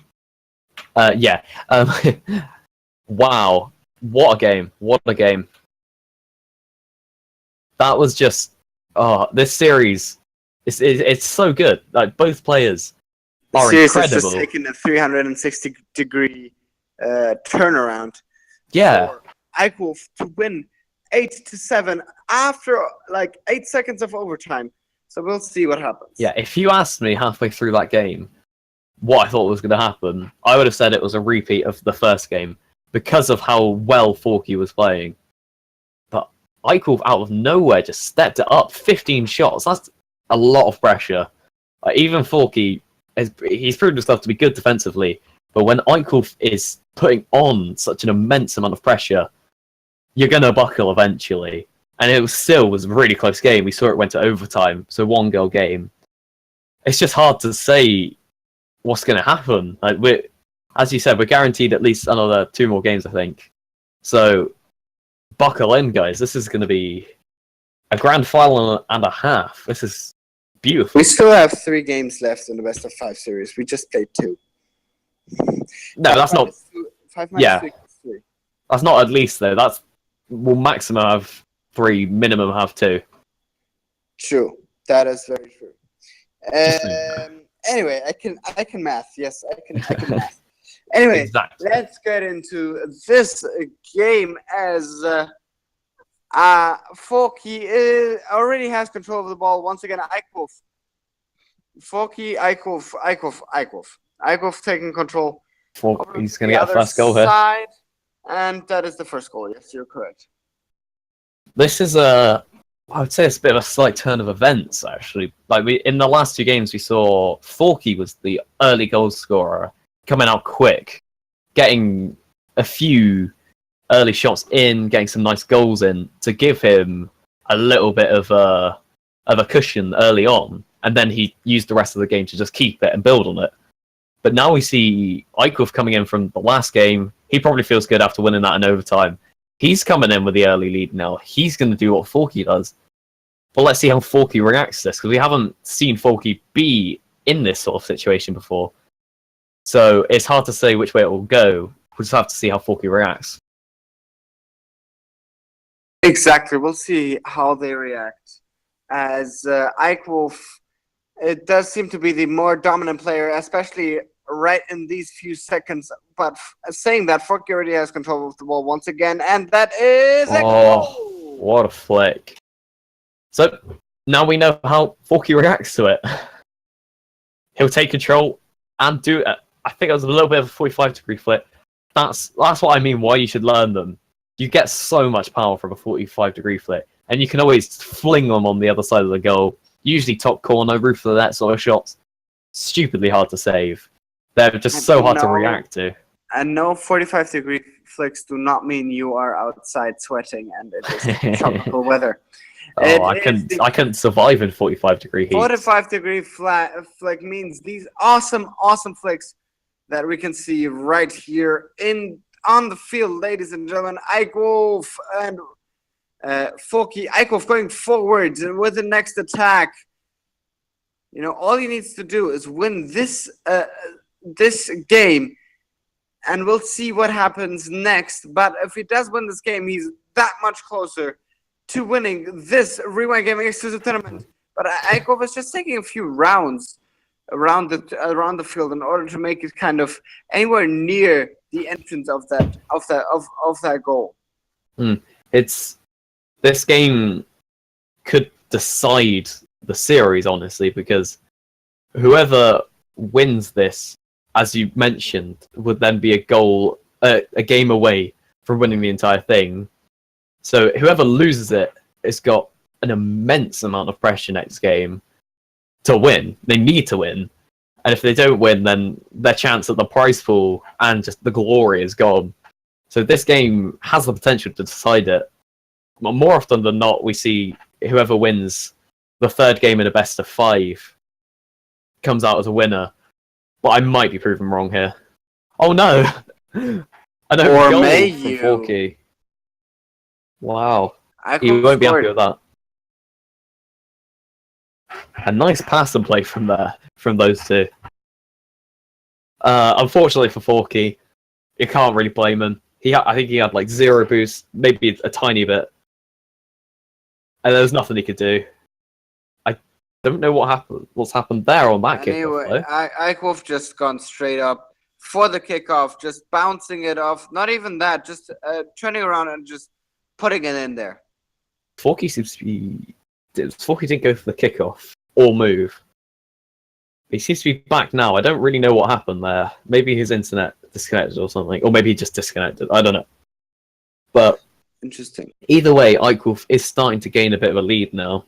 Yeah. Wow. What a game. What a game. That was just, this series, it's so good. Like, both players are incredible. It's just taking a 360-degree turnaround. Yeah. For Eichwolf to win 8-7 after like 8 seconds of overtime. So we'll see what happens. Yeah, if you asked me halfway through that game what I thought was going to happen, I would have said it was a repeat of the first game because of how well Forky was playing. But Eichwolf out of nowhere just stepped it up. 15 shots. That's a lot of pressure. Even Forky, he's proved himself to be good defensively. But when Eichwolf is putting on such an immense amount of pressure, you're going to buckle eventually. And it was a really close game. We saw it went to overtime, so 1-goal game. It's just hard to say what's going to happen. As you said, we're guaranteed at least another 2 more games, I think. So buckle in, guys. This is going to be a grand final and a half. This is beautiful. We still have 3 games left in the best of 5 series. We just played 2. No, that's not. 5 yeah, 3. That's not at least though. We'll maximum have 3, minimum have 2. True, that is very true. Anyway, I can math. Yes, I can math. Anyway, exactly. Let's get into this game as Forky already has control of the ball once again. Eichwolf. Forky, Eichwolf taking control. He's going to get a first goal here. And that is the first goal. Yes, you're correct. This is I would say it's a bit of a slight turn of events, actually. In the last 2 games, we saw Forky was the early goal scorer, coming out quick, getting a few early shots in, getting some nice goals in to give him a little bit of a cushion early on, and then he used the rest of the game to just keep it and build on it. But now we see Eichhoff coming in from the last game. He probably feels good after winning that in overtime. He's coming in with the early lead now. He's going to do what Forky does. But let's see how Forky reacts to this, because we haven't seen Forky be in this sort of situation before. So it's hard to say which way it will go. We'll just have to see how Forky reacts. Exactly. We'll see how they react. As Eichhoff, it does seem to be the more dominant player, especially right in these few seconds. But saying that, Forky already has control of the ball once again, and that is a goal! What a flick. So now we know how Forky reacts to it. He'll take control and do it. I think it was a little bit of a 45-degree flip. That's what I mean, why you should learn them. You get so much power from a 45-degree flip, and you can always fling them on the other side of the goal. Usually top corner, roof of the net sort of shots. Stupidly hard to save. They're just so hard to react to. And no 45-degree flicks do not mean you are outside sweating and it is tropical weather. I couldn't survive in 45-degree heat. 45-degree flick means these awesome flicks that we can see right here on the field, ladies and gentlemen. Eichhoff and Forky. Eichhoff going forward with the next attack. You know, all he needs to do is win this game, and we'll see what happens next. But if he does win this game, he's that much closer to winning this Rewind Gaming exclusive tournament. But Eichhoff is just taking a few rounds around the field in order to make it kind of anywhere near the entrance of that goal. This game could decide the series, honestly, because whoever wins this, as you mentioned, would then be a game away from winning the entire thing. So whoever loses it has got an immense amount of pressure next game to win. They need to win. And if they don't win, then their chance at the prize pool and just the glory is gone. So this game has the potential to decide it. But more often than not, we see whoever wins the third game in a best of 5 comes out as a winner. But I might be proven wrong here. Oh no! I know. Or may you? Forky. Wow. He won't be happy with that. A nice pass and play from those two. Unfortunately for Forky, you can't really blame him. I think he had like 0 boost, maybe a tiny bit. And there was nothing he could do. I don't know what's happened there on that kickoff. Anyway, Eichhoff just gone straight up for the kickoff, just bouncing it off. Not even that, just turning around and just putting it in there. Forky didn't go for the kickoff or move. He seems to be back now. I don't really know what happened there. Maybe his internet disconnected or something, or maybe he just disconnected. I don't know. But interesting. Either way, Eichhoff is starting to gain a bit of a lead now.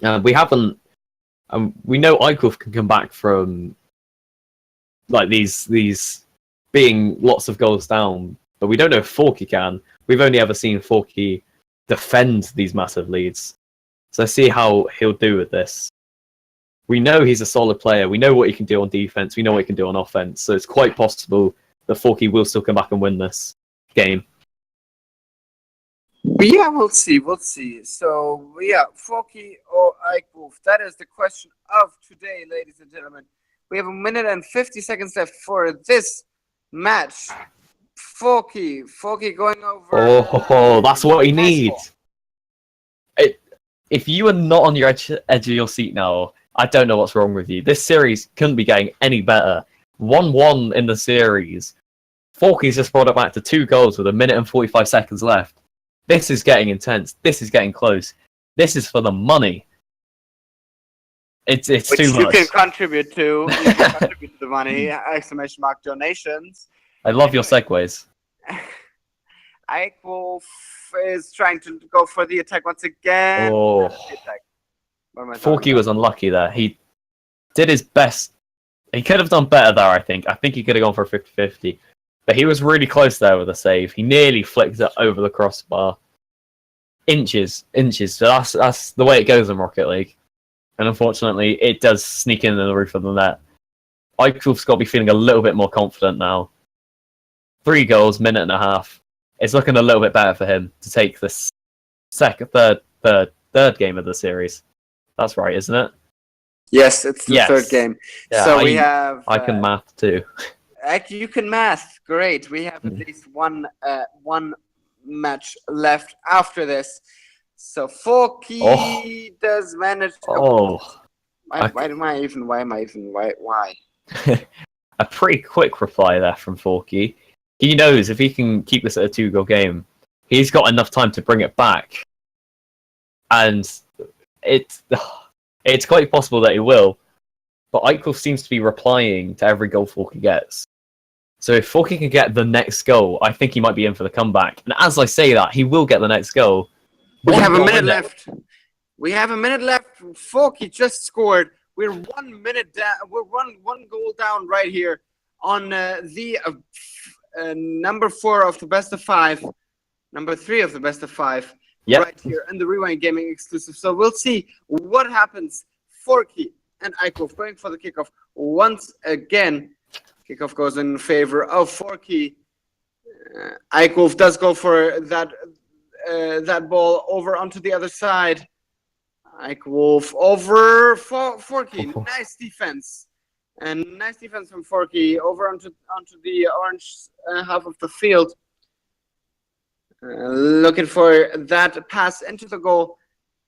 We know Eichhoff can come back from like these being lots of goals down, but we don't know if Forky can. We've only ever seen Forky defend these massive leads. So see how he'll do with this. We know he's a solid player. We know what he can do on defense. We know what he can do on offense. So it's quite possible that Forky will still come back and win this game. Yeah, we'll see. So, yeah, Forky or Eichhoff? That is the question of today, ladies and gentlemen. We have 1 minute and 50 seconds left for this match. Forky going over. Oh, that's what he needs. If you are not on your edge of your seat now, I don't know what's wrong with you. This series couldn't be getting any better. 1-1 in the series. Forky's just brought it back to 2 goals with 1 minute and 45 seconds left. This is getting intense. This is getting close. This is for the money. It's Which too much. You can contribute to. You can contribute to the money. ! Donations. I love your segues. Eichhoff is trying to go for the attack once again. Oh. Forky was unlucky there. He did his best. He could have done better there, I think. I think he could have gone for a 50-50. But he was really close there with a save. He nearly flicked it over the crossbar. Inches. So that's the way it goes in Rocket League. And unfortunately, it does sneak into the roof of the net. Eichwolf's got to be feeling a little bit more confident now. 3 goals, minute and a half. It's looking a little bit better for him to take this third game of the series. That's right, isn't it? Yes, it's the third game. Yeah, so we have. I can math too. You can math. Great. We have at least one match left after this. So Forky does manage. Why? A pretty quick reply there from Forky. He knows if he can keep this at a 2-goal game, he's got enough time to bring it back. And it's quite possible that he will. But Eichwolf seems to be replying to every goal Forky gets. So if Forky can get the next goal, I think he might be in for the comeback. And as I say that, he will get the next goal. We have a minute left. Forky just scored. We're 1 minute down. We're one goal down right here on the number 4 of the best of 5, number 3 of the best of 5. Yep. Right here in the Rewind Gaming exclusive. So we'll see what happens. Forky and Eichwolf going for the kickoff once again. Kickoff goes in favor of Forky. Eichwolf does go for that ball over onto the other side. Eichwolf over Forky. Nice defense. And nice defense from Forky over onto the orange half of the field. Looking for that pass into the goal,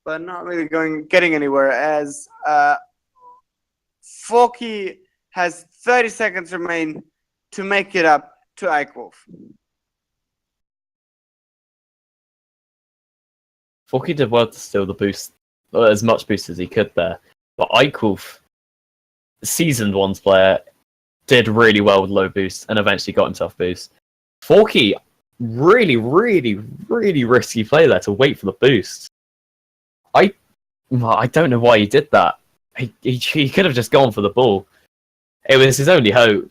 but not really getting anywhere as Forky has 30 seconds remain to make it up to Eichwolf. Forky did well to steal the boost, as much boost as he could there. But Eichwolf, seasoned ones player, did really well with low boost and eventually got himself boost. Forky, really risky play there to wait for the boost. I don't know why he did that. He could have just gone for the ball. It was his only hope.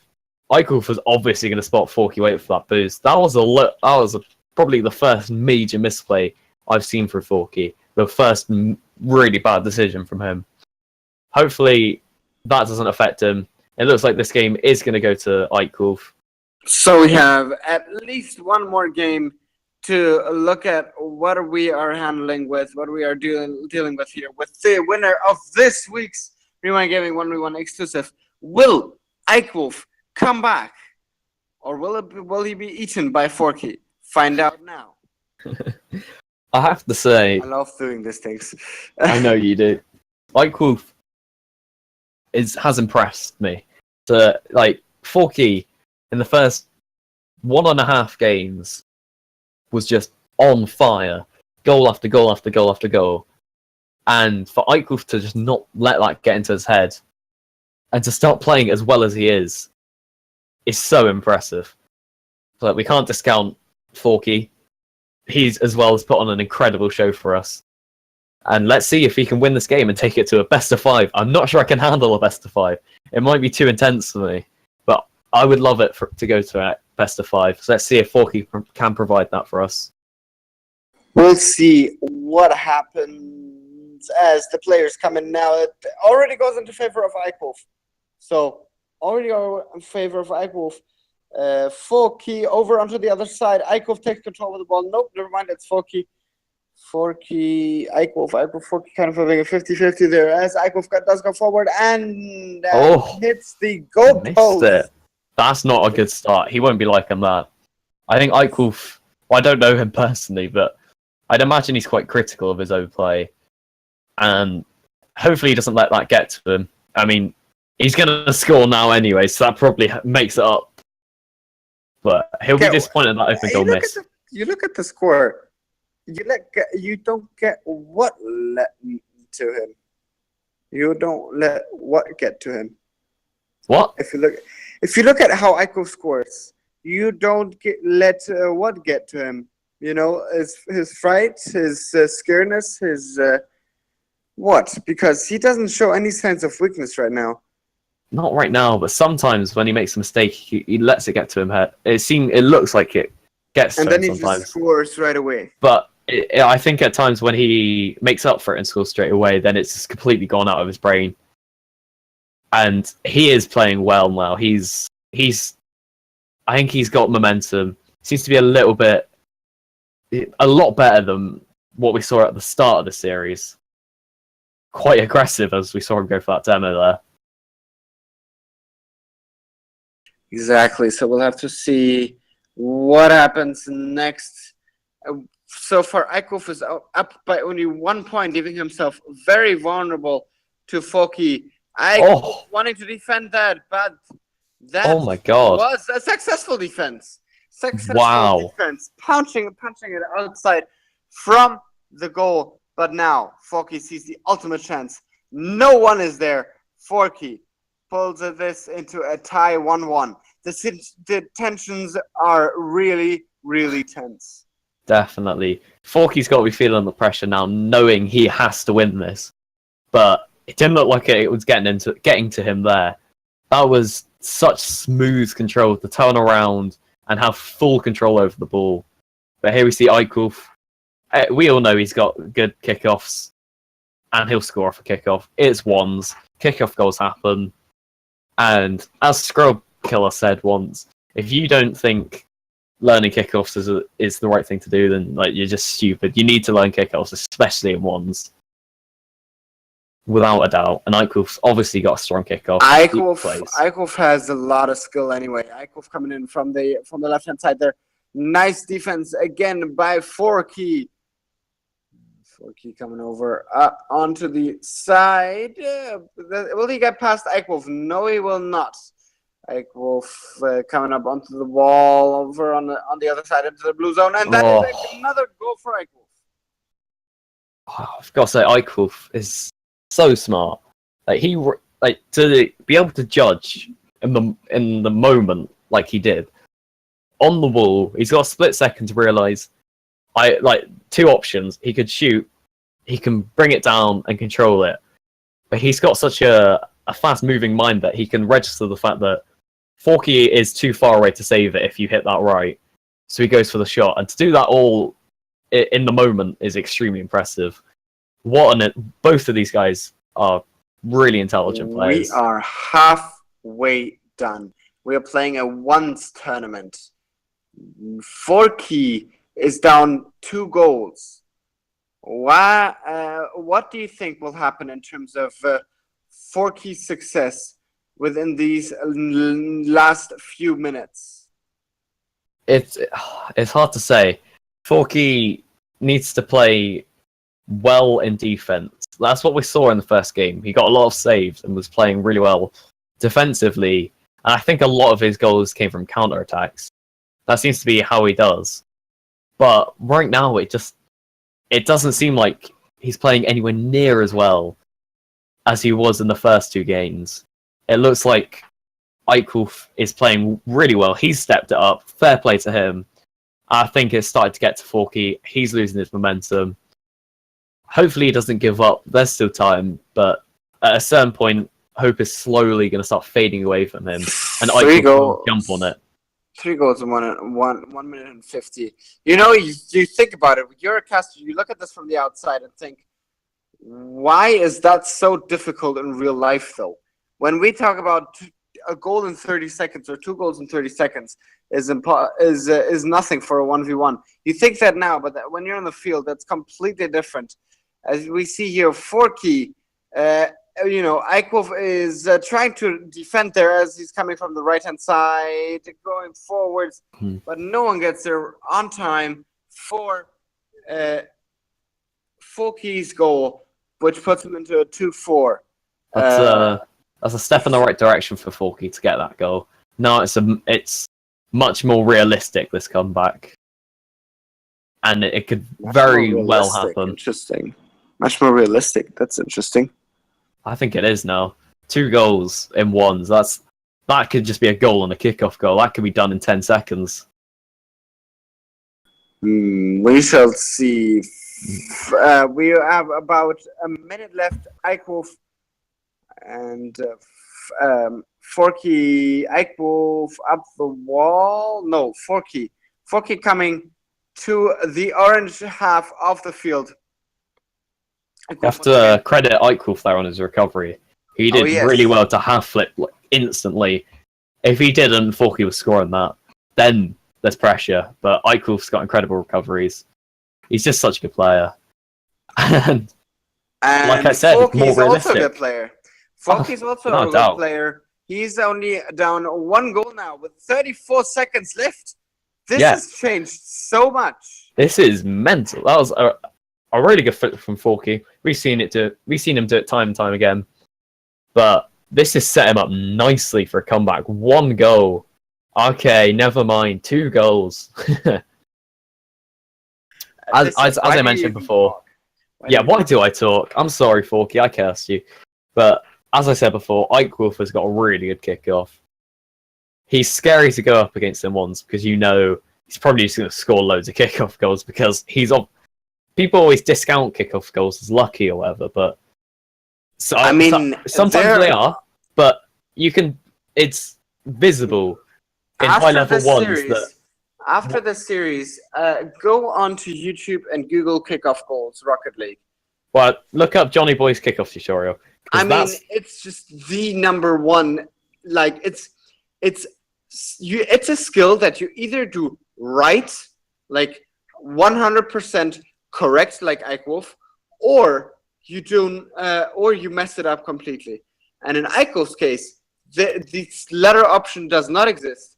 Eichwolf was obviously going to spot Forky wait for that boost. That was probably the first major misplay I've seen for Forky. The first really bad decision from him. Hopefully that doesn't affect him. It looks like this game is going to go to Eichwolf. So we have at least one more game to look at what we are handling with, what we are dealing with here. With the winner of this week's Rewind Gaming 1v1 exclusive, will Eichwolf come back? Or will he be eaten by Forky? Find out now. I have to say, I love doing these things. I know you do. Eichwolf has impressed me. Forky in the first 1.5 games was just on fire, goal after goal after goal after goal, and for Eichwolf to just not let that get into his head and to start playing as well as he is so impressive. But we can't discount Forky. He's as well as put on an incredible show for us. And let's see if he can win this game and take it to a best of 5. I'm not sure I can handle a best of 5. It might be too intense for me, but I would love it to go to a best of 5. So let's see if Forky can provide that for us. We'll see what happens as the players come in now. It already goes into favor of Eichwolf. So already in favor of Eichwolf. Forky over onto the other side. Eichwolf takes control of the ball. Nope, never mind. It's Forky. Eichwolf, Forky kind of having a 50-50 there as Eichwolf does go forward and hits the goal post. That's not a good start. He won't be liking that. I think Eichwolf, I don't know him personally, but I'd imagine he's quite critical of his own play. And hopefully he doesn't let that get to him. I mean, he's going to score now anyway, so that probably makes it up. But he'll be disappointed that open goal miss. You look at the score. You don't get what let to him. You don't let what get to him. What? If you look at how Eichwolf scores, you don't let what get to him. You know, his fright, his scaredness, his what? Because he doesn't show any signs of weakness right now. not right now, but sometimes when he makes a mistake, he lets it get to him. It looks like it gets And to then him he sometimes. just scores right away. But I think at times when he makes up for it and scores straight away, then it's just completely gone out of his brain. And he is playing well now. I think he's got momentum. Seems to be a lot better than what we saw at the start of the series. Quite aggressive as we saw him go for that demo there. Exactly. So we'll have to see what happens next. So far, Eichhoff is up by only 1 point, leaving himself very vulnerable to Foki. Eichhoff wanting to defend that, but that oh my God. was a successful defense. Wow. Defense, punching it outside from the goal. But now Foki sees the ultimate chance. No one is there. Forky pulls this into a tie 1-1. The tensions are really, really tense. Definitely. Forky's got to be feeling the pressure now, knowing he has to win this. But it didn't look like it was getting to him there. That was such smooth control to turn around and have full control over the ball. But here we see Eichhoff. We all know he's got good kickoffs, and he'll score off a kickoff. It's ones. Kickoff goals happen. And as Scrub Killer said once, if you don't think learning kickoffs is the right thing to do, then you're just stupid. You need to learn kickoffs, especially in ones. Without a doubt. And Eichhoff's obviously got a strong kickoff. Eichhoff has a lot of skill anyway. Eichhoff coming in from the left-hand side there. Nice defense again by Forky. Forky coming over onto the side. Will he get past Eichhoff? No, he will not. Eichhoff coming up onto the wall over on the other side into the blue zone. And that is another goal for Eichhoff. I've got to say, Eichhoff is so smart. To be able to judge in the moment like he did on the wall. He's got a split second to realize two options. He could shoot, he can bring it down and control it, but he's got such a fast moving mind that he can register the fact that Forky is too far away to save it if you hit that right. So he goes for the shot, and to do that all in the moment is extremely impressive. Both of these guys are really intelligent players. We are halfway done. We are playing a ones tournament. Forky is down 2 goals. What do you think will happen in terms of Forky's success within these last few minutes? It's hard to say. Forky needs to play well in defense. That's what we saw in the first game. He got a lot of saves and was playing really well defensively. And I think a lot of his goals came from counterattacks. That seems to be how he does. But right now, it doesn't seem like he's playing anywhere near as well as he was in the first 2 games. It looks like Eichhoff is playing really well. He's stepped it up. Fair play to him. I think it's started to get to Forky. He's losing his momentum. Hopefully he doesn't give up. There's still time, but at a certain point, hope is slowly going to start fading away from him, and Eichhoff will jump on it. 3 goals in 1 minute and 50. You think about it. You're a caster. You look at this from the outside and think, why is that so difficult in real life, though? When we talk about a goal in 30 seconds or 2 goals in 30 seconds is nothing for a 1v1. You think that now, but when you're on the field, that's completely different. As we see here, Forky, Eichhoff is trying to defend there as he's coming from the right-hand side, going forwards, but no one gets there on time for Forky's goal, which puts him into a 2-4. That's a step in the right direction for Forky to get that goal. Now it's much more realistic, this comeback. And it could very well happen. Interesting. Much more realistic. That's interesting. I think it is now. 2 goals in ones. That could just be a goal and a kickoff goal. That could be done in 10 seconds. We shall see. We have about a minute left. Eichhoff and Forky, Eichwolf up the wall. No, Forky. Forky coming to the orange half of the field. You have to credit Eichwolf there on his recovery. He did really well to half flip instantly. If he didn't, Forky was scoring that. Then there's pressure, but Eichwolf's got incredible recoveries. He's just such a good player. And like I said, Forky's more realistic. Also a good player. Forky's also a good player. He's only down 1 goal now with 34 seconds left. This has changed so much. This is mental. That was a really good fit from Forky. We've seen him do it time and time again. But this has set him up nicely for a comeback. 1 goal. Okay, never mind. 2 goals. as I mentioned before. Why do I talk? I'm sorry, Forky. I cursed you. But as I said before, Eichwolf has got a really good kickoff. He's scary to go up against him once because you know he's probably just going to score loads of kickoff goals because people always discount kickoff goals as lucky or whatever, but sometimes they are, but it's visible in high-level ones. After this series, go onto YouTube and Google kickoff goals, Rocket League. Well, look up Johnny Boy's kickoff tutorial. It's just the number one. Like it's a skill that you either do right, like 100% correct, like Eichwolf, or you don't, or you mess it up completely. And in Eichwolf's case, the latter option does not exist.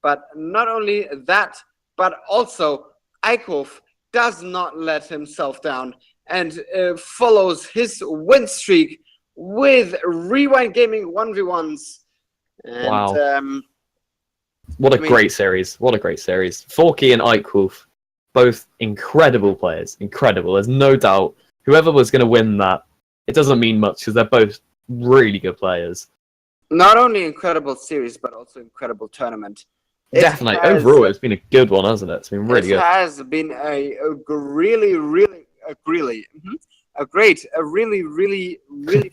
But not only that, but also Eichwolf does not let himself down and follows his win streak with Rewind Gaming 1v1s. And, wow. What a great series. What a great series. Forky and Eichwolf, both incredible players. Incredible. There's no doubt. Whoever was going to win that, it doesn't mean much because they're both really good players. Not only incredible series, but also incredible tournament. Definitely. Overall, it's been a good one, hasn't it? It's been really good. It has been a really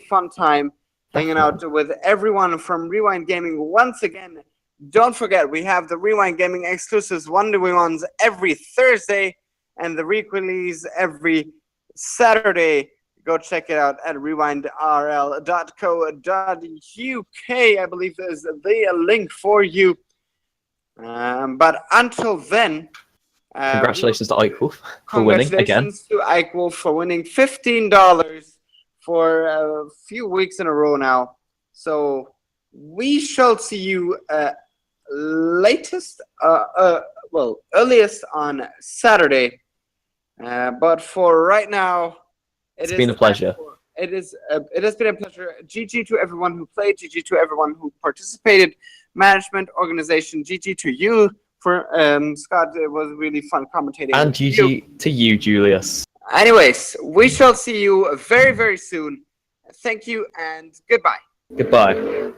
fun time hanging out with everyone from Rewind Gaming. Once again, don't forget, we have the Rewind Gaming exclusives 1v1s every Thursday and the re-release every Saturday. Go check it out at rewindrl.co.uk. I believe there's the link for you. But until then, congratulations to Eichwolf for winning again. Congratulations to Eichwolf for winning $15 for a few weeks in a row now. So we shall see you earliest on Saturday. But for right now, it's been a pleasure. It has been a pleasure. GG to everyone who played. GG to everyone who participated. Management, organization. GG to you for Scott. It was really fun commentating. And GG to you, Julius. Anyways, we shall see you very, very soon. Thank you and goodbye. Goodbye.